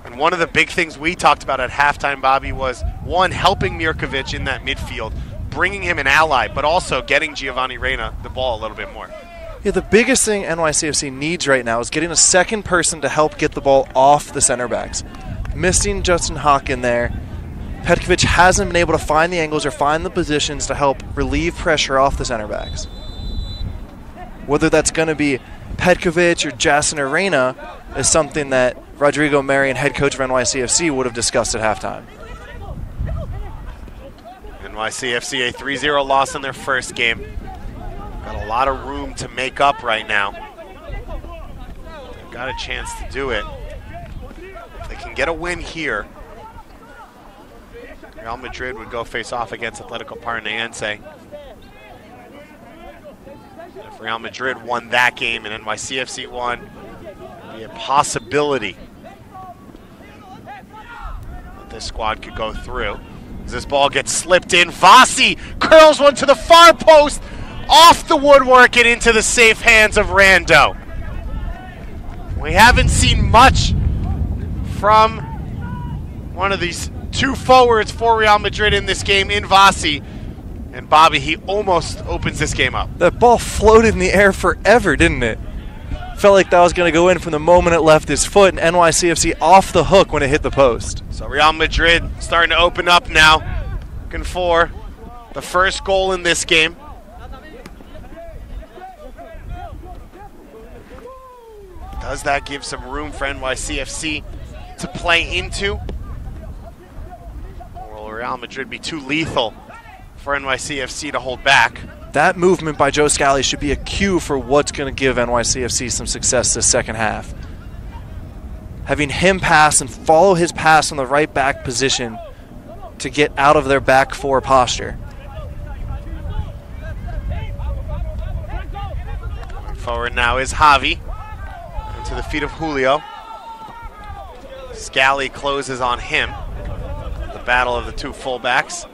And one of the big things we talked about at halftime, Bobby, was, 1, helping Mirkovic in that midfield, bringing him an ally, but also getting Giovanni Reina the ball a little bit more. Yeah, the biggest thing NYCFC needs right now is getting a second person to help get the ball off the center backs. Missing Justin Hawk in there. Petkovic hasn't been able to find the angles or find the positions to help relieve pressure off the center backs. Whether that's going to be Petkovic or Jason or Reina is something that Rodrigo Marion, head coach of NYCFC, would have discussed at halftime. NYCFC a 3-0 loss in their first game. Got a lot of room to make up right now. They've got a chance to do it. If they can get a win here, Real Madrid would go face off against Atletico Paranaense. If Real Madrid won that game and NYCFC won, it would be a possibility that this squad could go through. As this ball gets slipped in, Vasi curls one to the far post, off the woodwork and into the safe hands of Rando. We haven't seen much from one of these two forwards for Real Madrid in this game, in Vasi. And Bobby, he almost opens this game up. That ball floated in the air forever, didn't it? Felt like that was going to go in from the moment it left his foot, and NYCFC off the hook when it hit the post. So Real Madrid starting to open up now, looking for the first goal in this game. Does that give some room for NYCFC to play into? Or will Real Madrid be too lethal for NYCFC to hold back? That movement by Joe Scally should be a cue for what's going to give NYCFC some success this second half. Having him pass and follow his pass on the right back position to get out of their back four posture. Going forward now is Javi. To the feet of Julio. Scally closes on him. The battle of the two fullbacks.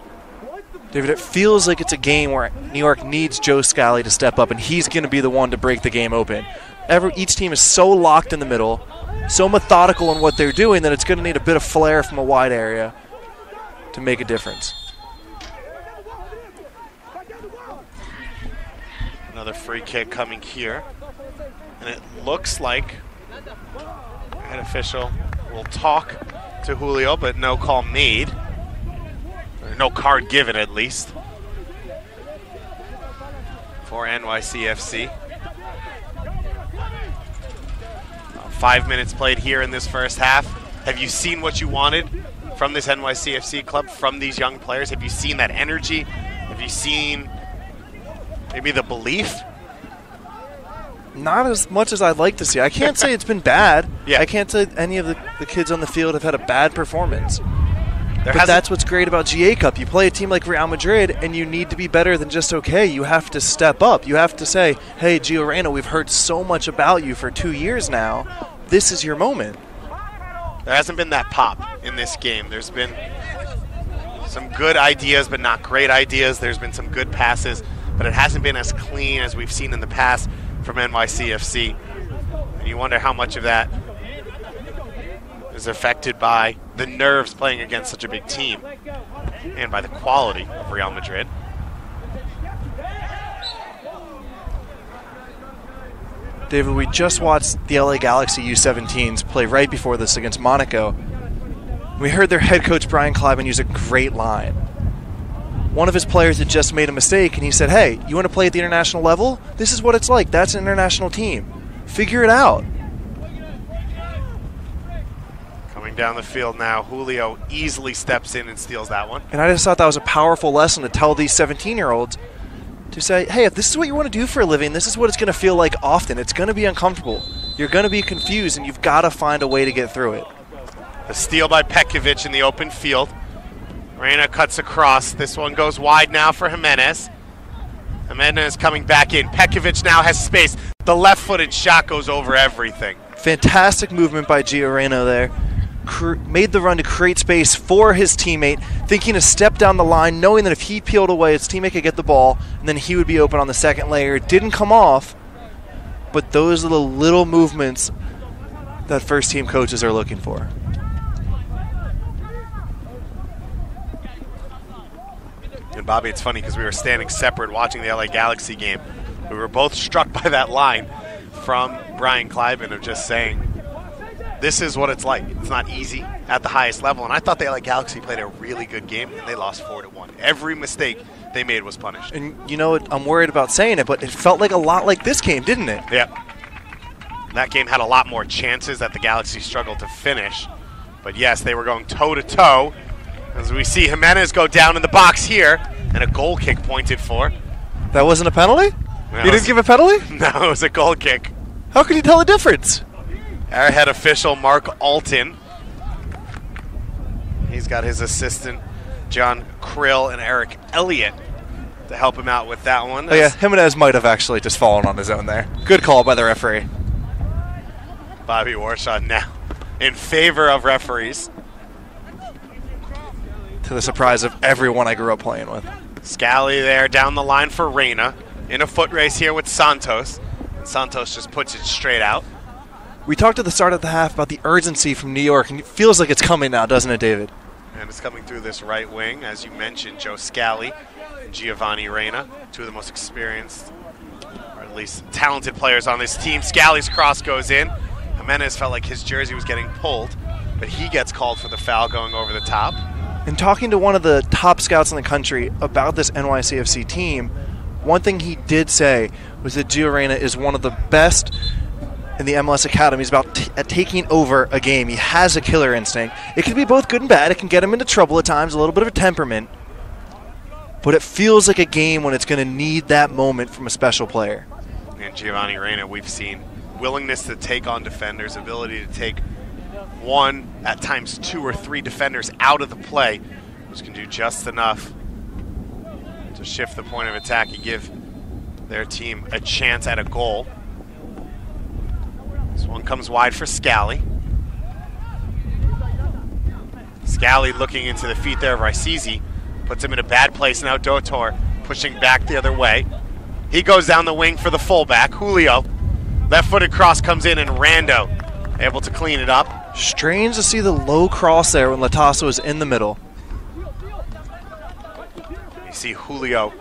David, it feels like it's a game where New York needs Joe Scally to step up, and he's going to be the one to break the game open. Each team is so locked in the middle, so methodical in what they're doing that it's going to need a bit of flair from a wide area to make a difference. Another free kick coming here. And it looks like an official will talk to Julio, but no call made. Or no card given, at least, for NYCFC. 5 minutes played here in this first half. Have you seen what you wanted from this NYCFC club, from these young players? Have you seen that energy? Have you seen maybe the belief? Not as much as I'd like to see. I can't say it's been bad. Yeah. I can't say any of the kids on the field have had a bad performance. But that's what's great about GA Cup. You play a team like Real Madrid, and you need to be better than just okay. You have to step up. You have to say, hey, Gio Reyna, we've heard so much about you for 2 years now. This is your moment. There hasn't been that pop in this game. There's been some good ideas, but not great ideas. There's been some good passes, but it hasn't been as clean as we've seen in the past from NYCFC. And you wonder how much of that is affected by the nerves playing against such a big team and by the quality of Real Madrid. David, we just watched the LA Galaxy U17s play right before this against Monaco. We heard their head coach Brian Kleiban use a great line. One of his players had just made a mistake, and he said, hey, you want to play at the international level? This is what it's like. That's an international team. Figure it out. Coming down the field now, Julio easily steps in and steals that one. And I just thought that was a powerful lesson to tell these 17-year-olds to say, hey, if this is what you want to do for a living, this is what it's going to feel like often. It's going to be uncomfortable. You're going to be confused, and you've got to find a way to get through it. The steal by Pekovic in the open field. Reyna cuts across. This one goes wide now for Jimenez. Jimenez coming back in. Pekovic now has space. The left-footed shot goes over everything. Fantastic movement by Gio Reyna there. Made the run to create space for his teammate, thinking to step down the line, knowing that if he peeled away, his teammate could get the ball, and then he would be open on the second layer. It didn't come off, but those are the little movements that first-team coaches are looking for. And Bobby, it's funny because we were standing separate watching the LA Galaxy game. We were both struck by that line from Brian Kleiban of just saying, this is what it's like. It's not easy at the highest level. And I thought the LA Galaxy played a really good game, and they lost 4-1. Every mistake they made was punished. And you know what? I'm worried about saying it, but it felt like a lot like this game, didn't it? Yeah. That game had a lot more chances that the Galaxy struggled to finish. But yes, they were going toe-to-toe. As we see Jimenez go down in the box here, and a goal kick pointed for. That wasn't a penalty? No, You didn't give a penalty? No, it was a goal kick. How can you tell the difference? Our head official, Mark Alton. He's got his assistant, John Krill, and Eric Elliott to help him out with that one. Oh yeah, Jimenez might have actually just fallen on his own there. Good call by the referee. Bobby Warshaw now in favor of referees. to the surprise of everyone I grew up playing with. Scally there down the line for Reyna. In a foot race here with Santos. And Santos just puts it straight out. We talked at the start of the half about the urgency from New York, and it feels like it's coming now, doesn't it, David? And it's coming through this right wing, as you mentioned, Joe Scally and Giovanni Reyna, two of the most experienced, or at least talented players on this team. Scally's cross goes in. Jimenez felt like his jersey was getting pulled, but he gets called for the foul going over the top. And talking to one of the top scouts in the country about this NYCFC team, one thing he did say was that Gio Reyna is one of the best in the MLS academies at taking over a game. He has a killer instinct. It can be both good and bad. It can get him into trouble at times, a little bit of a temperament. But it feels like a game when it's going to need that moment from a special player. And Giovanni Reyna, we've seen willingness to take on defenders, ability to take one, at times 2 or 3 defenders out of the play, which can do just enough to shift the point of attack and give their team a chance at a goal. This one comes wide for Scally. Scally looking into the feet there of Raisizi, puts him in a bad place. Now Dotor pushing back the other way. He goes down the wing for the fullback, Julio. Left-footed cross comes in, and Rando able to clean it up. Strange to see the low cross there when Latasa was in the middle. You see Julio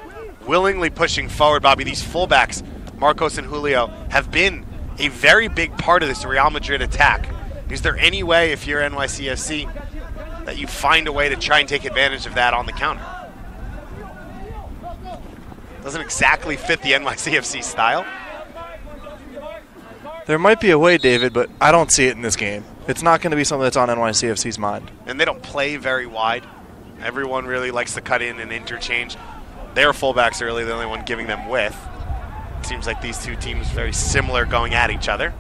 willingly pushing forward, Bobby. These fullbacks, Marcos and Julio, have been a very big part of this Real Madrid attack. Is there any way, if you're NYCFC, that you find a way to try and take advantage of that on the counter? Doesn't exactly fit the NYCFC style. There might be a way, David, but I don't see it in this game. It's not going to be something that's on NYCFC's mind. And they don't play very wide. Everyone really likes to cut in and interchange. Their fullbacks are really the only one giving them width. It seems like these two teams are very similar going at each other.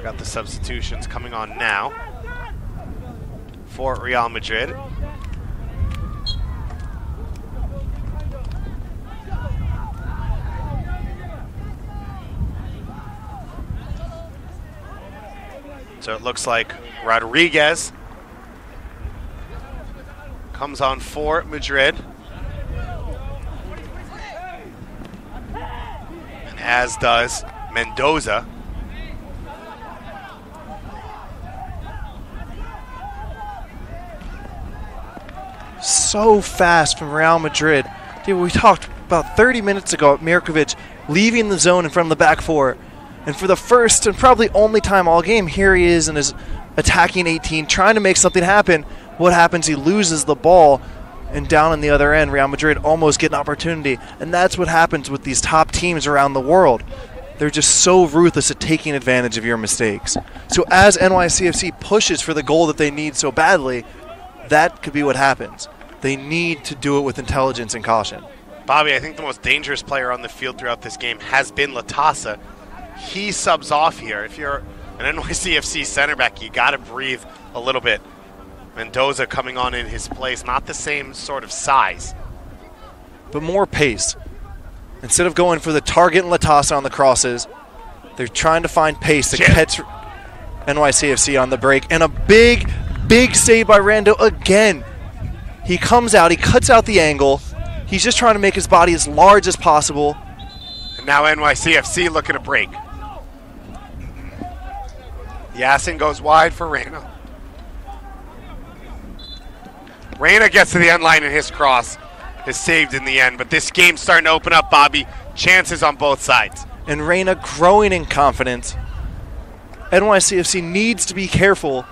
Got the substitutions coming on now for Real Madrid. So it looks like Rodriguez comes on for Madrid. And as does Mendoza. So fast from Real Madrid. Dude, we talked about 30 minutes ago at Mirkovic leaving the zone in front of the back four. And for the first and probably only time all game, here he is in his attacking 18, trying to make something happen. What happens? He loses the ball, and down on the other end, Real Madrid almost get an opportunity. And that's what happens with these top teams around the world. They're just so ruthless at taking advantage of your mistakes. So as NYCFC pushes for the goal that they need so badly, that could be what happens. They need to do it with intelligence and caution. Bobby, I think the most dangerous player on the field throughout this game has been Latasa. He subs off here. If you're an NYCFC center back, you got to breathe a little bit. Mendoza coming on in his place, not the same sort of size. But more pace. Instead of going for the target and Latasa on the crosses, they're trying to find pace to catch NYCFC on the break. And a big, big save by Rando again. He comes out, he cuts out the angle. He's just trying to make his body as large as possible. And now NYCFC looking to break. Yasin goes wide for Reyna. Reyna gets to the end line and his cross is saved in the end. But this game's starting to open up, Bobby. Chances on both sides. And Reyna growing in confidence. NYCFC needs to be careful.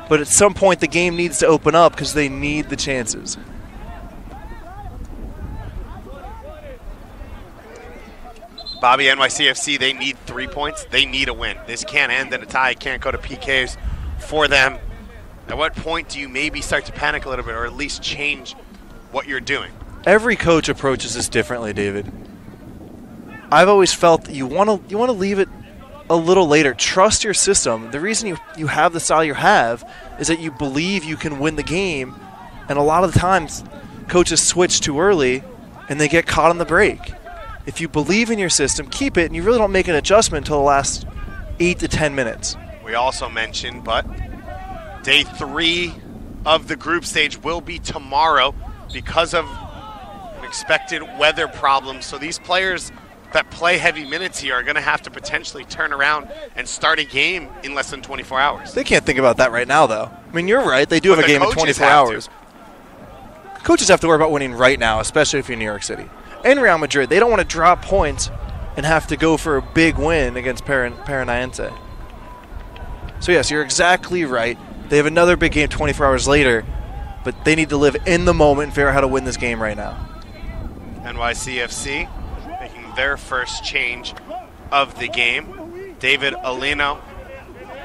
But at some point the game needs to open up because they need the chances. Bobby, NYCFC, they need 3 points. They need a win. This can't end in a tie. It can't go to PKs for them. At what point do you maybe start to panic a little bit or at least change what you're doing? Every coach approaches this differently, David. I've always felt that you want to leave it a little later. Trust your system. The reason you have the style you have is that you believe you can win the game, and a lot of the times coaches switch too early and they get caught on the break. If you believe in your system, keep it, and you really don't make an adjustment until the last 8 to 10 minutes. We also mentioned, but Day 3 of the group stage will be tomorrow because of expected weather problems. So these players that play heavy minutes here are going to have to potentially turn around and start a game in less than 24 hours. They can't think about that right now, though. I mean, you're right. They do have a game in 24 hours. Coaches have to worry about winning right now, especially if you're New York City. And Real Madrid, they don't want to drop points and have to go for a big win against Paranaense. So, yes, you're exactly right. They have another big game 24 hours later, but they need to live in the moment and figure out how to win this game right now. NYCFC making their first change of the game. David Alino,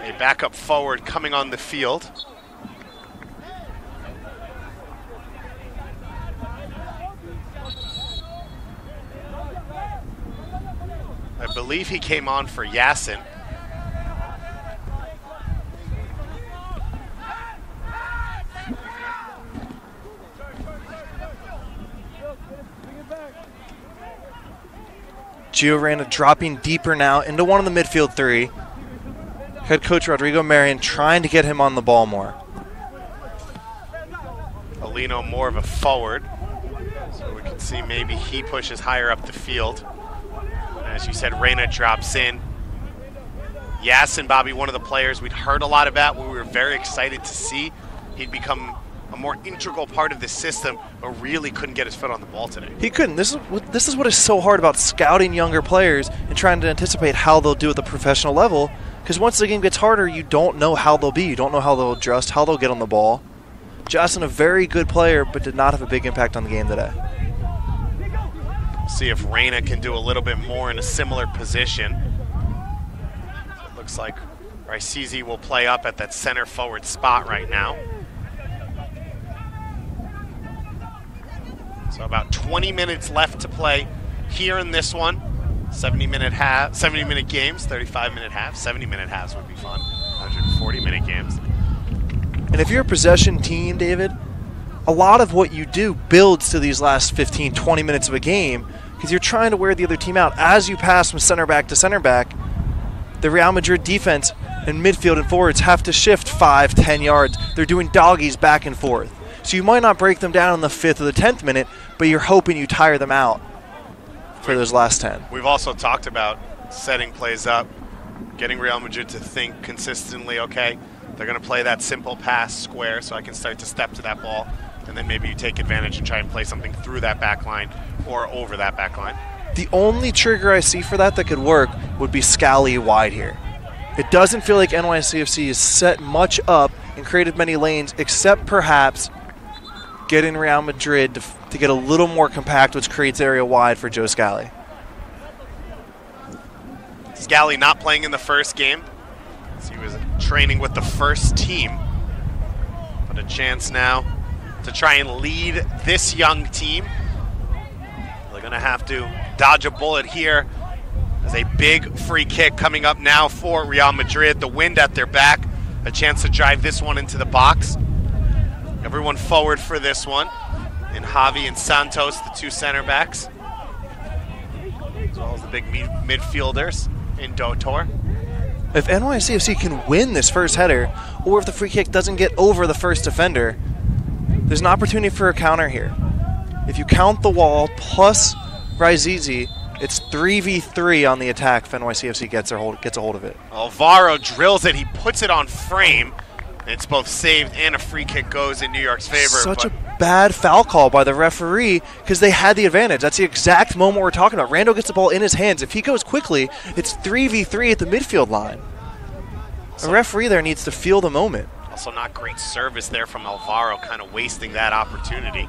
a backup forward, coming on the field. I believe he came on for Yasin. Gio Reyna dropping deeper now into one of the midfield three. Head coach Rodrigo Marion trying to get him on the ball more. Alino more of a forward, so we can see maybe he pushes higher up the field. As you said, Reyna drops in. Yasin, Bobby, one of the players we'd heard a lot about, we were very excited to see. He'd become a more integral part of the system, but really couldn't get his foot on the ball today. He couldn't. This is what is so hard about scouting younger players and trying to anticipate how they'll do at the professional level, because once the game gets harder, you don't know how they'll be. You don't know how they'll adjust, how they'll get on the ball. Justin, a very good player, but did not have a big impact on the game today. See if Reyna can do a little bit more in a similar position. It looks like Raisizi will play up at that center forward spot right now. So about 20 minutes left to play here in this one. 70-minute games, 35-minute halves. 70-minute halves would be fun. 140-minute games. And if you're a possession team, David, a lot of what you do builds to these last 15, 20 minutes of a game because you're trying to wear the other team out. As you pass from center back to center back, the Real Madrid defense and midfield and forwards have to shift 5, 10 yards. They're doing doggies back and forth. So you might not break them down in the 5th or the 10th minute, but you're hoping you tire them out for those last 10. We've also talked about setting plays up, getting Real Madrid to think consistently, okay, they're going to play that simple pass square so I can start to step to that ball, and then maybe you take advantage and try and play something through that back line or over that back line. The only trigger I see for that could work would be Scally wide here. It doesn't feel like NYCFC has set much up and created many lanes, except perhaps getting Real Madrid to get a little more compact, which creates area wide for Joe Scally. Scally not playing in the first game, as he was training with the first team. But a chance now to try and lead this young team. They're going to have to dodge a bullet here. There's a big free kick coming up now for Real Madrid. The wind at their back. A chance to drive this one into the box. Everyone forward for this one. And Javi and Santos, the two center backs. As well as the big midfielders in Dotor. If NYCFC can win this first header, or if the free kick doesn't get over the first defender, there's an opportunity for a counter here. If you count the wall plus Raisizi, it's 3v3 on the attack if NYCFC gets a hold of it. Alvaro drills it. He puts it on frame. It's both saved and a free kick goes in New York's favor. Such a bad foul call by the referee because they had the advantage. That's the exact moment we're talking about. Rando gets the ball in his hands. If he goes quickly, it's 3v3 at the midfield line. A referee there needs to feel the moment. Also not great service there from Alvaro, kind of wasting that opportunity.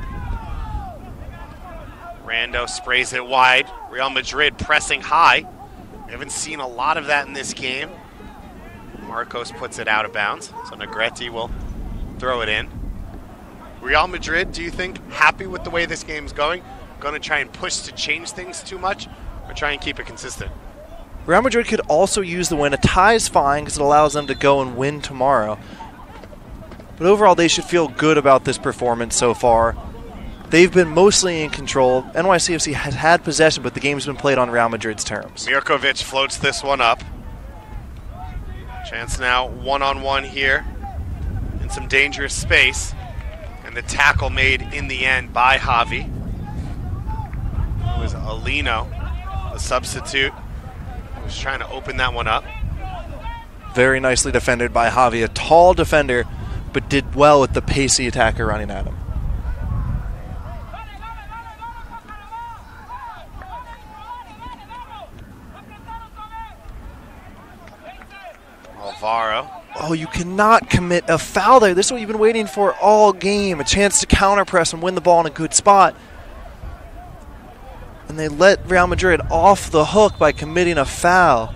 Rando sprays it wide. Real Madrid pressing high. We haven't seen a lot of that in this game. Marcos puts it out of bounds, so Negretti will throw it in. Real Madrid, do you think, happy with the way this game's going? Going to try and push to change things too much, or try and keep it consistent? Real Madrid could also use the win. A tie is fine because it allows them to go and win tomorrow. But overall, they should feel good about this performance so far. They've been mostly in control. NYCFC has had possession, but the game's been played on Real Madrid's terms. Mirkovic floats this one up. Chance now one-on-one here in some dangerous space. And the tackle made in the end by Javi. It was Alino, the substitute, who was trying to open that one up. Very nicely defended by Javi, a tall defender, but did well with the pacey attacker running at him. Alvaro. Oh, you cannot commit a foul there. This is what you've been waiting for all game, a chance to counter-press and win the ball in a good spot. And they let Real Madrid off the hook by committing a foul.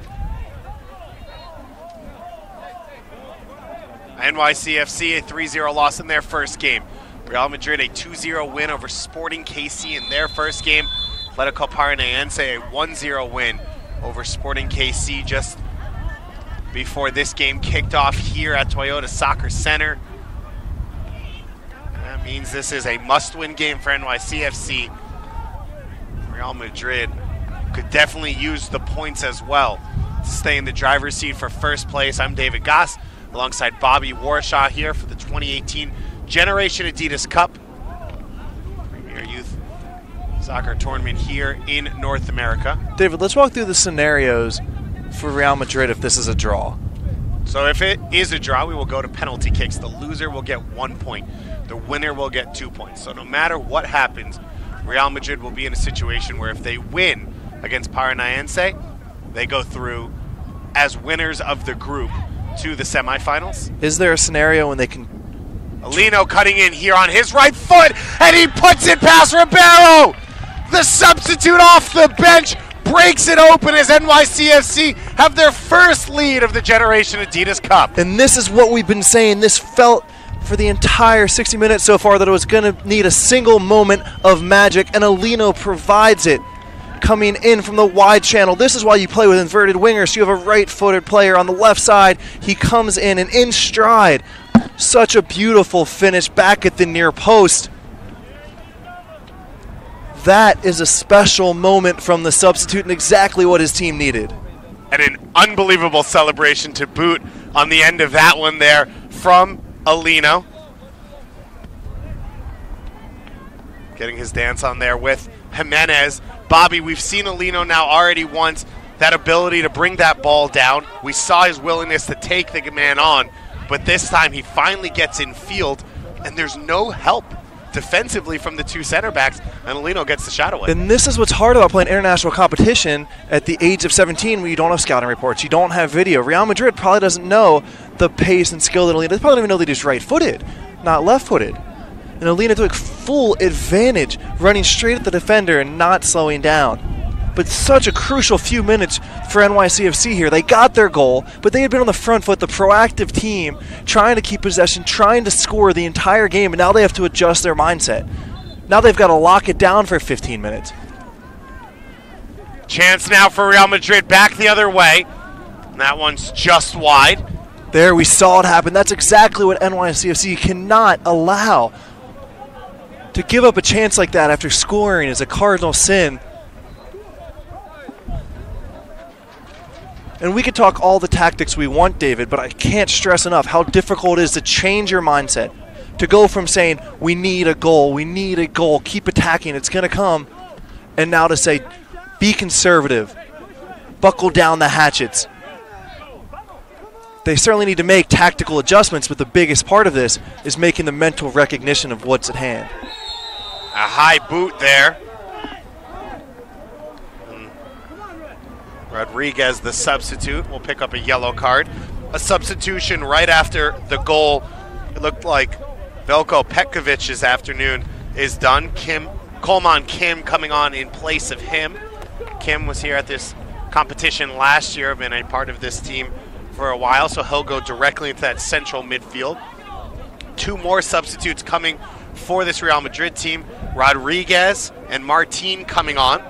NYCFC, a 3-0 loss in their first game. Real Madrid, a 2-0 win over Sporting KC in their first game. Atletico Paranaense, a 1-0 win over Sporting KC just before this game kicked off here at Toyota Soccer Center. That means this is a must-win game for NYCFC. Real Madrid could definitely use the points as well to stay in the driver's seat for first place. I'm David Goss, alongside Bobby Warshaw here for the 2018 Generation Adidas Cup, Premier Youth Soccer Tournament here in North America. David, let's walk through the scenarios for Real Madrid if this is a draw. So if it is a draw, we will go to penalty kicks. The loser will get 1 point. The winner will get 2 points. So no matter what happens, Real Madrid will be in a situation where if they win against Paranaense, they go through as winners of the group to the semifinals. Is there a scenario when they can... Alino cutting in here on his right foot, and he puts it past Ribeiro! The substitute off the bench breaks it open as NYCFC have their first lead of the Generation Adidas Cup. And this is what we've been saying. This felt for the entire 60 minutes so far that it was going to need a single moment of magic, and Alino provides it. Coming in from the wide channel. This is why you play with inverted wingers. So you have a right-footed player on the left side. He comes in and in stride. Such a beautiful finish back at the near post. That is a special moment from the substitute and exactly what his team needed. And an unbelievable celebration to boot on the end of that one there from Alino. Getting his dance on there with Jimenez. Bobby, we've seen Alino now already once, that ability to bring that ball down. We saw his willingness to take the man on, but this time he finally gets in field, and there's no help defensively from the two center backs, and Alino gets the shot away. And this is what's hard about playing international competition at the age of 17 when you don't have scouting reports, you don't have video. Real Madrid probably doesn't know the pace and skill that Alino, they probably don't even know that he's right-footed, not left-footed. And Alino took full advantage, running straight at the defender and not slowing down. But such a crucial few minutes for NYCFC here. They got their goal, but they had been on the front foot, the proactive team, trying to keep possession, trying to score the entire game, and now they have to adjust their mindset. Now they've got to lock it down for 15 minutes. Chance now for Real Madrid back the other way. And that one's just wide. There, we saw it happen. That's exactly what NYCFC cannot allow. To give up a chance like that after scoring is a cardinal sin. And we could talk all the tactics we want, David, but I can't stress enough how difficult it is to change your mindset. To go from saying, we need a goal, keep attacking, it's going to come, and now to say, be conservative, buckle down the hatchets. They certainly need to make tactical adjustments, but the biggest part of this is making the mental recognition of what's at hand. A high boot there. Rodriguez, the substitute, will pick up a yellow card. A substitution right after the goal. It looked like Veljko Petkovic's afternoon is done. Coleman Kim coming on in place of him. Kim was here at this competition last year, been a part of this team for a while, so he'll go directly into that central midfield. Two more substitutes coming for this Real Madrid team. Rodriguez and Martin coming on.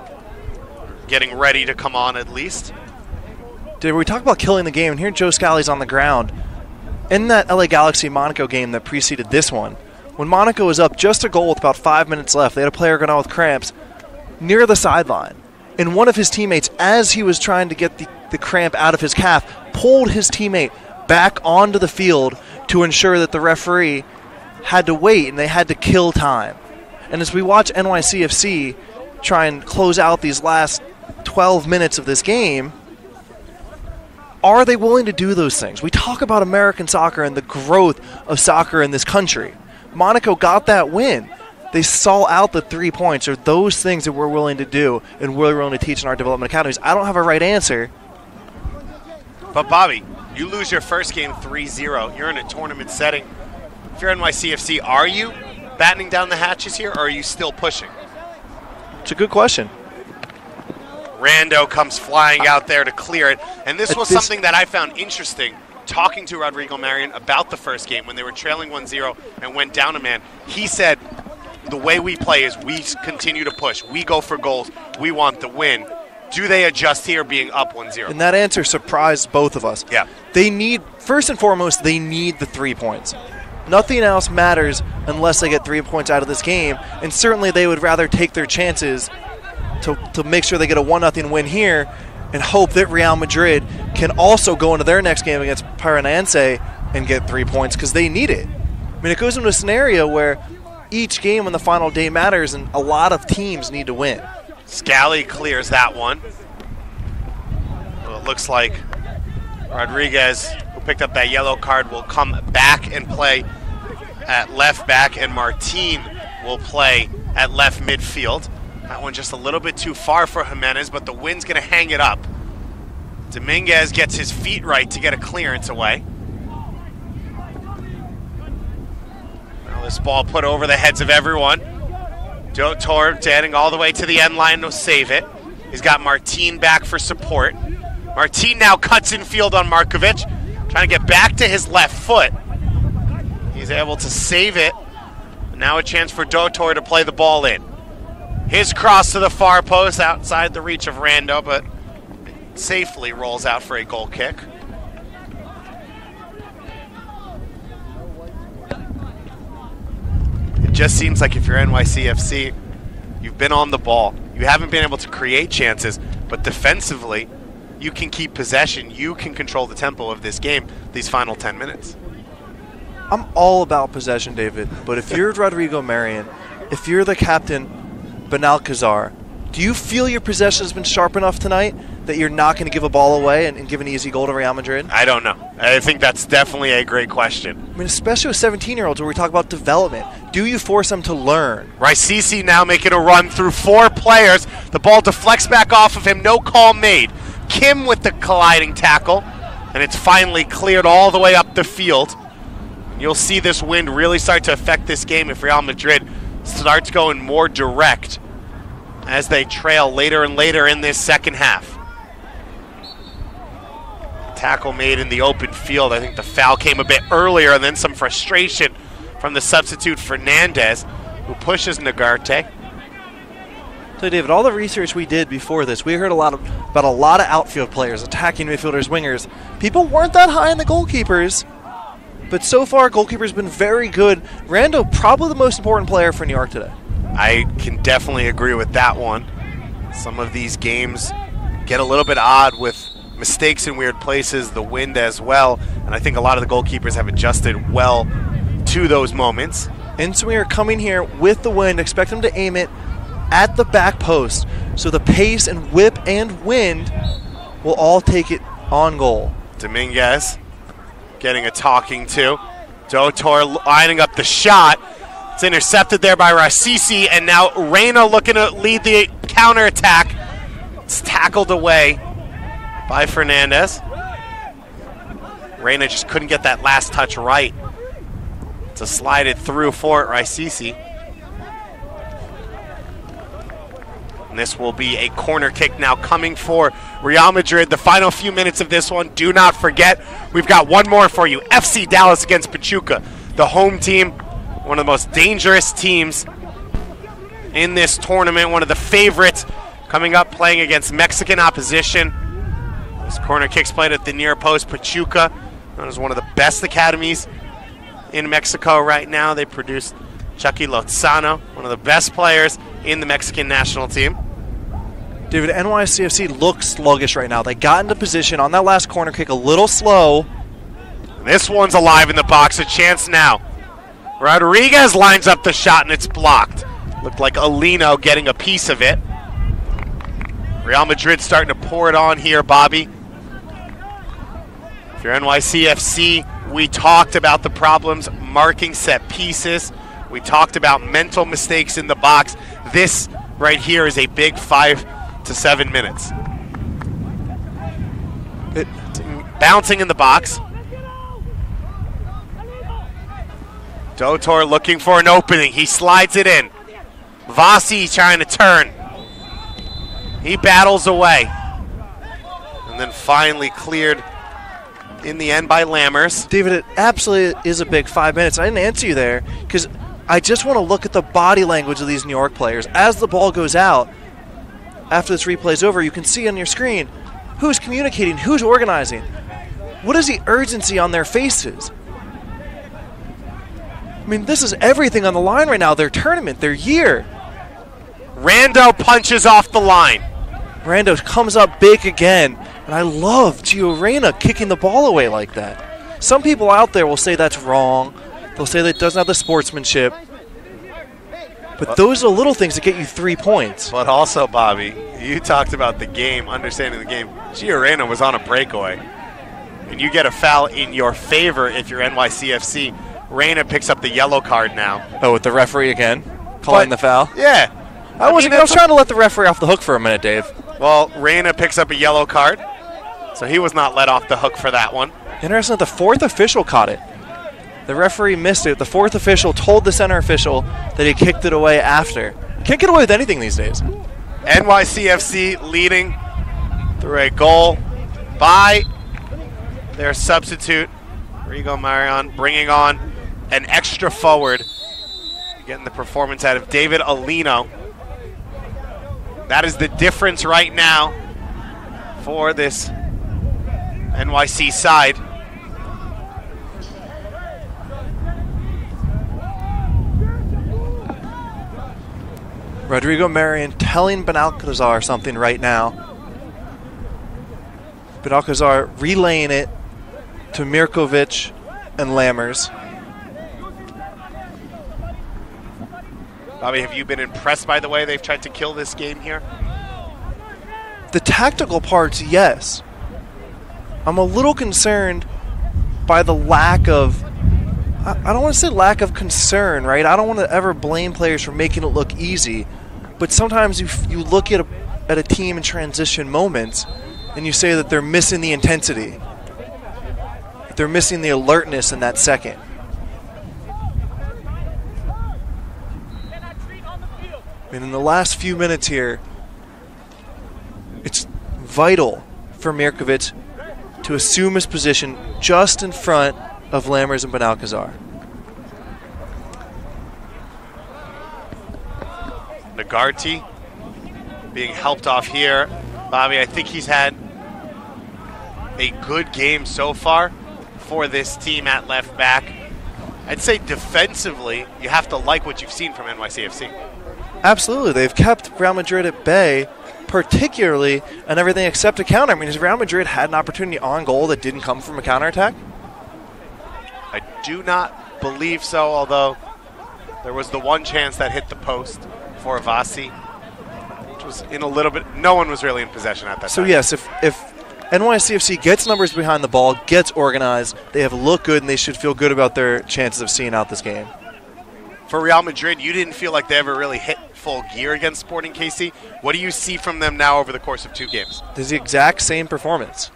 Getting ready to come on at least. Did we talk about killing the game? And here Joe Scally's on the ground. In that LA Galaxy Monaco game that preceded this one, when Monaco was up just a goal with about 5 minutes left, they had a player going out with cramps near the sideline. And one of his teammates, as he was trying to get the cramp out of his calf, pulled his teammate back onto the field to ensure that the referee had to wait and they had to kill time. And as we watch NYCFC try and close out these last 12 minutes of this game, are they willing to do those things? We talk about American soccer and the growth of soccer in this country. Monaco got that win. They saw out the 3 points. Are those things that we're willing to do and we're willing to teach in our development academies? I don't have a right answer. But Bobby, you lose your first game 3-0. You're in a tournament setting. If you're NYCFC, are you battening down the hatches here, or are you still pushing? It's a good question. Rando comes flying out there to clear it. And this was something that I found interesting talking to Rodrigo Marion about the first game when they were trailing 1-0 and went down a man. He said, the way we play is we continue to push. We go for goals. We want the win. Do they adjust here being up 1-0? And that answer surprised both of us. Yeah. They need, first and foremost, they need the 3 points. Nothing else matters unless they get 3 points out of this game. And certainly they would rather take their chances to make sure they get a 1-0 win here and hope that Real Madrid can also go into their next game against Paranense and get 3 points because they need it. I mean, it goes into a scenario where each game on the final day matters and a lot of teams need to win. Scally clears that one. Well, it looks like Rodriguez, who picked up that yellow card, will come back and play at left back, and Martin will play at left midfield. That one just a little bit too far for Jimenez, but the wind's going to hang it up. Dominguez gets his feet right to get a clearance away. Now this ball put over the heads of everyone. Dotor heading all the way to the end line to save it. He's got Martin back for support. Martin now cuts in field on Markovic, trying to get back to his left foot. He's able to save it. Now a chance for Dotor to play the ball in. His cross to the far post outside the reach of Rando, but it safely rolls out for a goal kick. It just seems like if you're NYCFC, you've been on the ball. You haven't been able to create chances, but defensively, you can keep possession. You can control the tempo of this game these final 10 minutes. I'm all about possession, David, but if you're Rodrigo Marion, if you're the captain, Benalcazar, do you feel your possession has been sharp enough tonight that you're not going to give a ball away and give an easy goal to Real Madrid? I don't know. I think that's definitely a great question. I mean, especially with 17-year-olds where we talk about development. Do you force them to learn? Raisisi now making a run through 4 players. The ball deflects back off of him. No call made. Kim with the colliding tackle. And it's finally cleared all the way up the field. You'll see this wind really start to affect this game if Real Madrid starts going more direct as they trail later and later in this second half. Tackle made in the open field. I think the foul came a bit earlier, and then some frustration from the substitute Fernandez, who pushes Nagarte. So David, all the research we did before this, we heard about a lot of outfield players, attacking midfielders, wingers. People weren't that high on the goalkeepers, but so far goalkeeper's been very good. Rando, probably the most important player for New York today. I can definitely agree with that one. Some of these games get a little bit odd with mistakes in weird places, the wind as well, and I think a lot of the goalkeepers have adjusted well to those moments. And so we are coming here with the wind, expect them to aim it at the back post, so the pace and whip and wind will all take it on goal. Dominguez getting a talking to. Dotor lining up the shot. It's intercepted there by Raisisi, and now Reyna looking to lead the counterattack. It's tackled away by Fernandez. Reyna just couldn't get that last touch right to slide it through for Raisisi. And this will be a corner kick now coming for Real Madrid. The final few minutes of this one, do not forget, we've got one more for you. FC Dallas against Pachuca, the home team. One of the most dangerous teams in this tournament. One of the favorites coming up playing against Mexican opposition. This corner kick's played at the near post. Pachuca, known as one of the best academies in Mexico right now. They produced Chucky Lozano, one of the best players in the Mexican national team. David, NYCFC looks sluggish right now. They got into position on that last corner kick a little slow. This one's alive in the box, a chance now. Rodriguez lines up the shot and it's blocked. Looked like Alino getting a piece of it. Real Madrid starting to pour it on here, Bobby. If you're NYCFC, we talked about the problems marking set pieces. We talked about mental mistakes in the box. This right here is a big 5 to 7 minutes. Bouncing in the box. Dotor looking for an opening. He slides it in. Vasi trying to turn. He battles away. And then finally cleared in the end by Lammers. David, it absolutely is a big 5 minutes. I didn't answer you there because I just want to look at the body language of these New York players. As the ball goes out, after this replay is over, you can see on your screen who's communicating, who's organizing. What is the urgency on their faces? I mean, this is everything on the line right now. Their tournament, their year. Rando punches off the line. Rando comes up big again. And I love Gio Reyna kicking the ball away like that. Some people out there will say that's wrong. They'll say that it doesn't have the sportsmanship. But those are little things that get you 3 points. But also, Bobby, you talked about the game, understanding the game. Gio Reyna was on a breakaway. And you get a foul in your favor if you're NYCFC. Reyna picks up the yellow card now. Oh, with the referee again calling the foul? Yeah. I was trying to let the referee off the hook for a minute, Dave. Well, Reyna picks up a yellow card, so he was not let off the hook for that one. Interesting that the fourth official caught it. The referee missed it. The fourth official told the center official that he kicked it away after. Can't get away with anything these days. NYCFC leading through a goal by their substitute, Rigo Marion, bringing on an extra forward, getting the performance out of David Alino. That is the difference right now for this NYC side. Rodrigo Marion telling Benalcazar something right now. Benalcazar relaying it to Mirkovic and Lammers. Bobby, have you been impressed by the way they've tried to kill this game here? The tactical parts, yes. I'm a little concerned by the lack of, I don't want to say lack of concern, right? I don't want to ever blame players for making it look easy, but sometimes you look at a team in transition moments and you say that they're missing the intensity. They're missing the alertness in that second. And in the last few minutes here, it's vital for Mirkovic to assume his position just in front of Lammers and Benalcazar. Nagarty being helped off here. Bobby, I think he's had a good game so far for this team at left back. I'd say defensively, you have to like what you've seen from NYCFC. Absolutely. They've kept Real Madrid at bay, particularly on everything except a counter. I mean, has Real Madrid had an opportunity on goal that didn't come from a counterattack? I do not believe so, although there was the one chance that hit the post for Vasi, which was in a little bit, no one was really in possession at that time. So yes, if NYCFC gets numbers behind the ball, gets organized, they have looked good and they should feel good about their chances of seeing out this game. For Real Madrid, you didn't feel like they ever really hit full gear against Sporting KC. What do you see from them now over the course of 2 games? This is the exact same performance.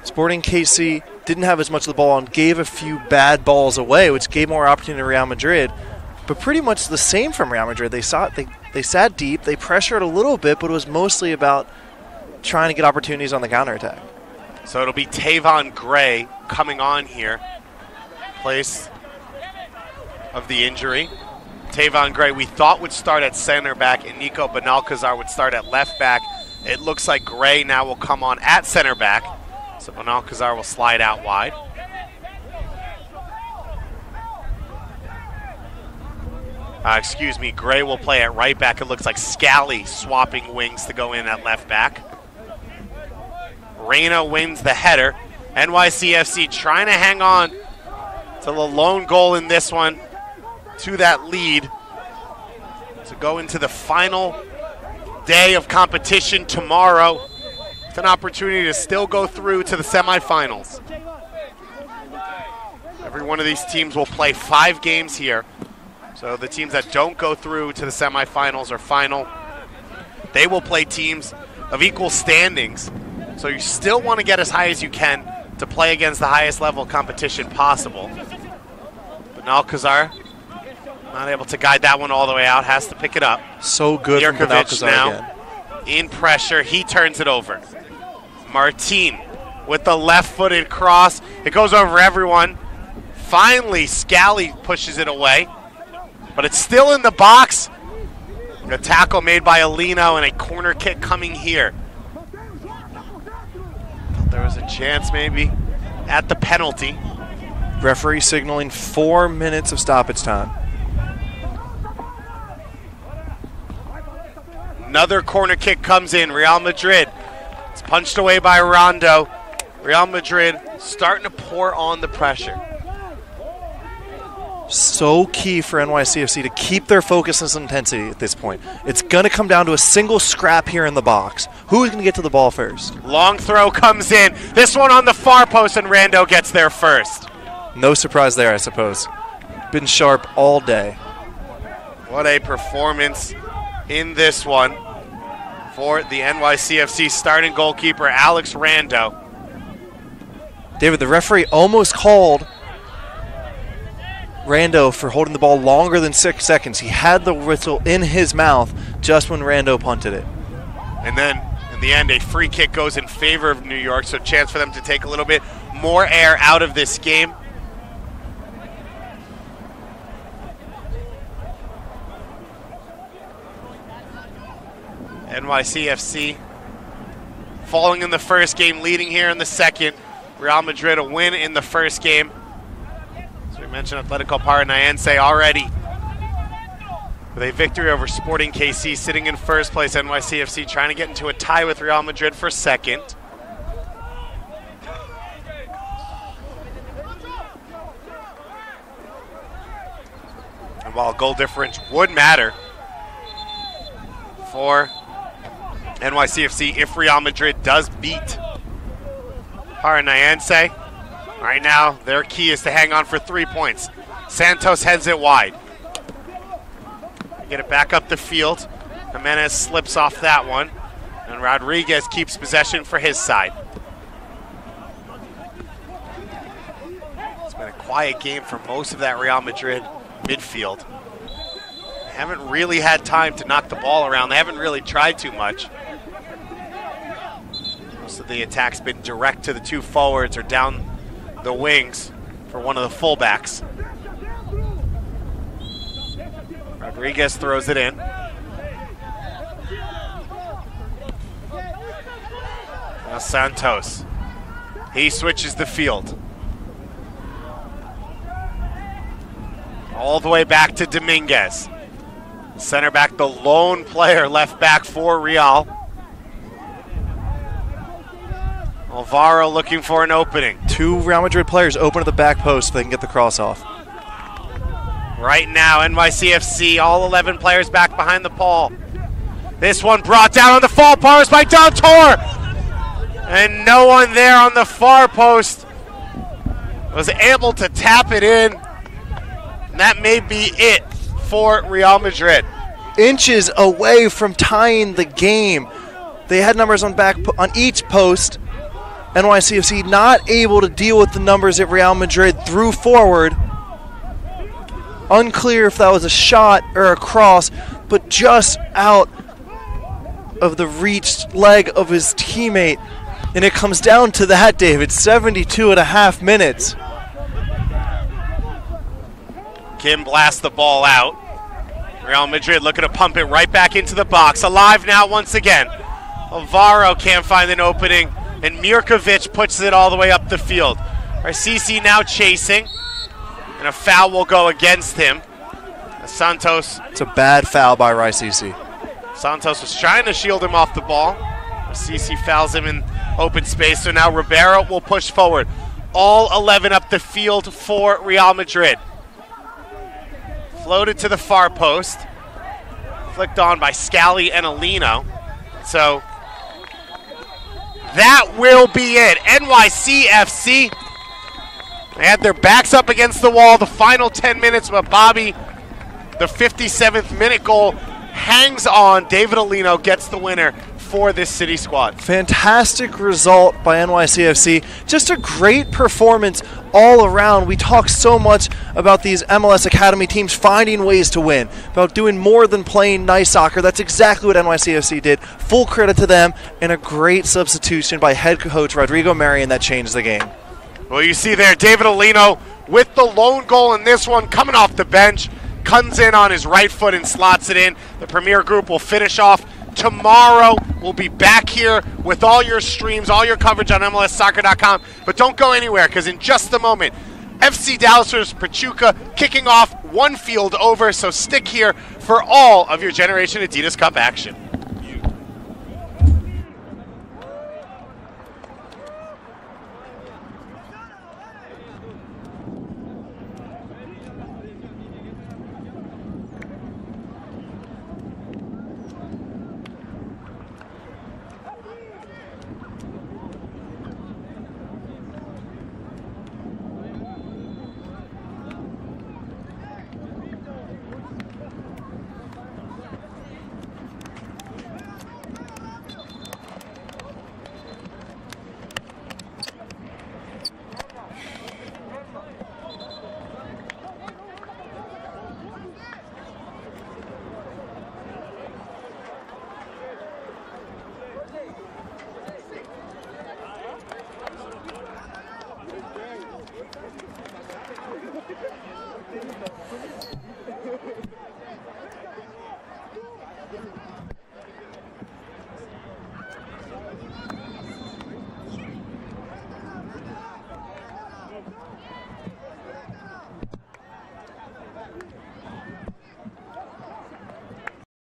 Sporting KC didn't have as much of the ball and gave a few bad balls away, which gave more opportunity to Real Madrid. But pretty much the same from Real Madrid. They sat deep, they pressured a little bit, but it was mostly about trying to get opportunities on the counterattack. So it'll be Tavon Gray coming on here. Place of the injury. Tavon Gray, we thought would start at center back, and Nico Benalcazar would start at left back. It looks like Gray now will come on at center back, so Benalcazar will slide out wide. Excuse me, Gray will play at right back. It looks like Scally swapping wings to go in at left back. Reyna wins the header. NYCFC trying to hang on to the lone goal in this one, to that lead, to go into the final day of competition tomorrow with an opportunity to still go through to the semifinals. Every one of these teams will play 5 games here. So the teams that don't go through to the semifinals or final, they will play teams of equal standings. So you still want to get as high as you can to play against the highest level of competition possible. But Alcazar, not able to guide that one all the way out, has to pick it up. So good from Alcazar now again. In pressure, he turns it over. Martin with the left-footed cross. It goes over everyone. Finally, Scally pushes it away, but it's still in the box. A tackle made by Alino and a corner kick coming here. There was a chance maybe at the penalty. Referee signaling 4 minutes of stoppage time. Another corner kick comes in. Real Madrid. It's punched away by Rondo. Real Madrid starting to pour on the pressure. So key for NYCFC to keep their focus and intensity at this point. It's going to come down to a single scrap here in the box. Who's going to get to the ball first? Long throw comes in. This one on the far post, and Rando gets there first. No surprise there, I suppose. Been sharp all day. What a performance in this one for the NYCFC starting goalkeeper, Alex Rando. David, the referee almost called Rando for holding the ball longer than 6 seconds. He had the whistle in his mouth just when Rando punted it. And then, in the end, a free kick goes in favor of New York, so a chance for them to take a little bit more air out of this game. NYCFC falling in the first game, leading here in the second. Real Madrid a win in the first game. As we mentioned, Atletico Paranaense already with a victory over Sporting KC, sitting in first place. NYCFC trying to get into a tie with Real Madrid for second. And while goal difference would matter for NYCFC if Real Madrid does beat Paranaense, right now their key is to hang on for 3 points. Santos heads it wide. Get it back up the field. Jimenez slips off that one, and Rodriguez keeps possession for his side. It's been a quiet game for most of that Real Madrid midfield. They haven't really had time to knock the ball around. They haven't really tried too much. Most of the attack's been direct to the 2 forwards or down the wings for one of the fullbacks. Rodriguez throws it in. Now Santos. He switches the field. All the way back to Dominguez. Center back, the lone player left back for Real. Alvaro looking for an opening. 2 Real Madrid players open at the back post so they can get the cross off. Right now, NYCFC, all 11 players back behind the ball. This one brought down on the far post by Dantor. And no one there on the far post was able to tap it in. And that may be it for Real Madrid. Inches away from tying the game. They had numbers on each post. NYCFC not able to deal with the numbers that Real Madrid threw forward. Unclear if that was a shot or a cross, but just out of the reached leg of his teammate. And it comes down to that, David, 72.5 minutes. Kim blasts the ball out. Real Madrid looking to pump it right back into the box. Alive now once again. Alvaro can't find an opening, and Mirkovic puts it all the way up the field. Arcisi now chasing, and a foul will go against him. Santos. It's a bad foul by Arcisi. Santos was trying to shield him off the ball. Arcisi fouls him in open space. So now Ribeiro will push forward. All 11 up the field for Real Madrid. Floated to the far post. Flicked on by Scally and Alino. So that will be it. NYCFC, they had their backs up against the wall the final 10 minutes, but Bobby, the 57th minute goal, hangs on. David Alino gets the winner for this City squad. Fantastic result by NYCFC. Just a great performance all around. We talk so much about these MLS Academy teams finding ways to win, about doing more than playing nice soccer. That's exactly what NYCFC did. Full credit to them, and a great substitution by head coach Rodrigo Marion that changed the game. Well, you see there, David Alino with the lone goal in this one, coming off the bench, comes in on his right foot and slots it in. The Premier Group will finish off tomorrow. We'll be back here with all your streams, all your coverage on MLSsoccer.com. But don't go anywhere, because in just a moment, FC Dallas vs. Pachuca kicking off one field over. So stick here for all of your Generation Adidas Cup action.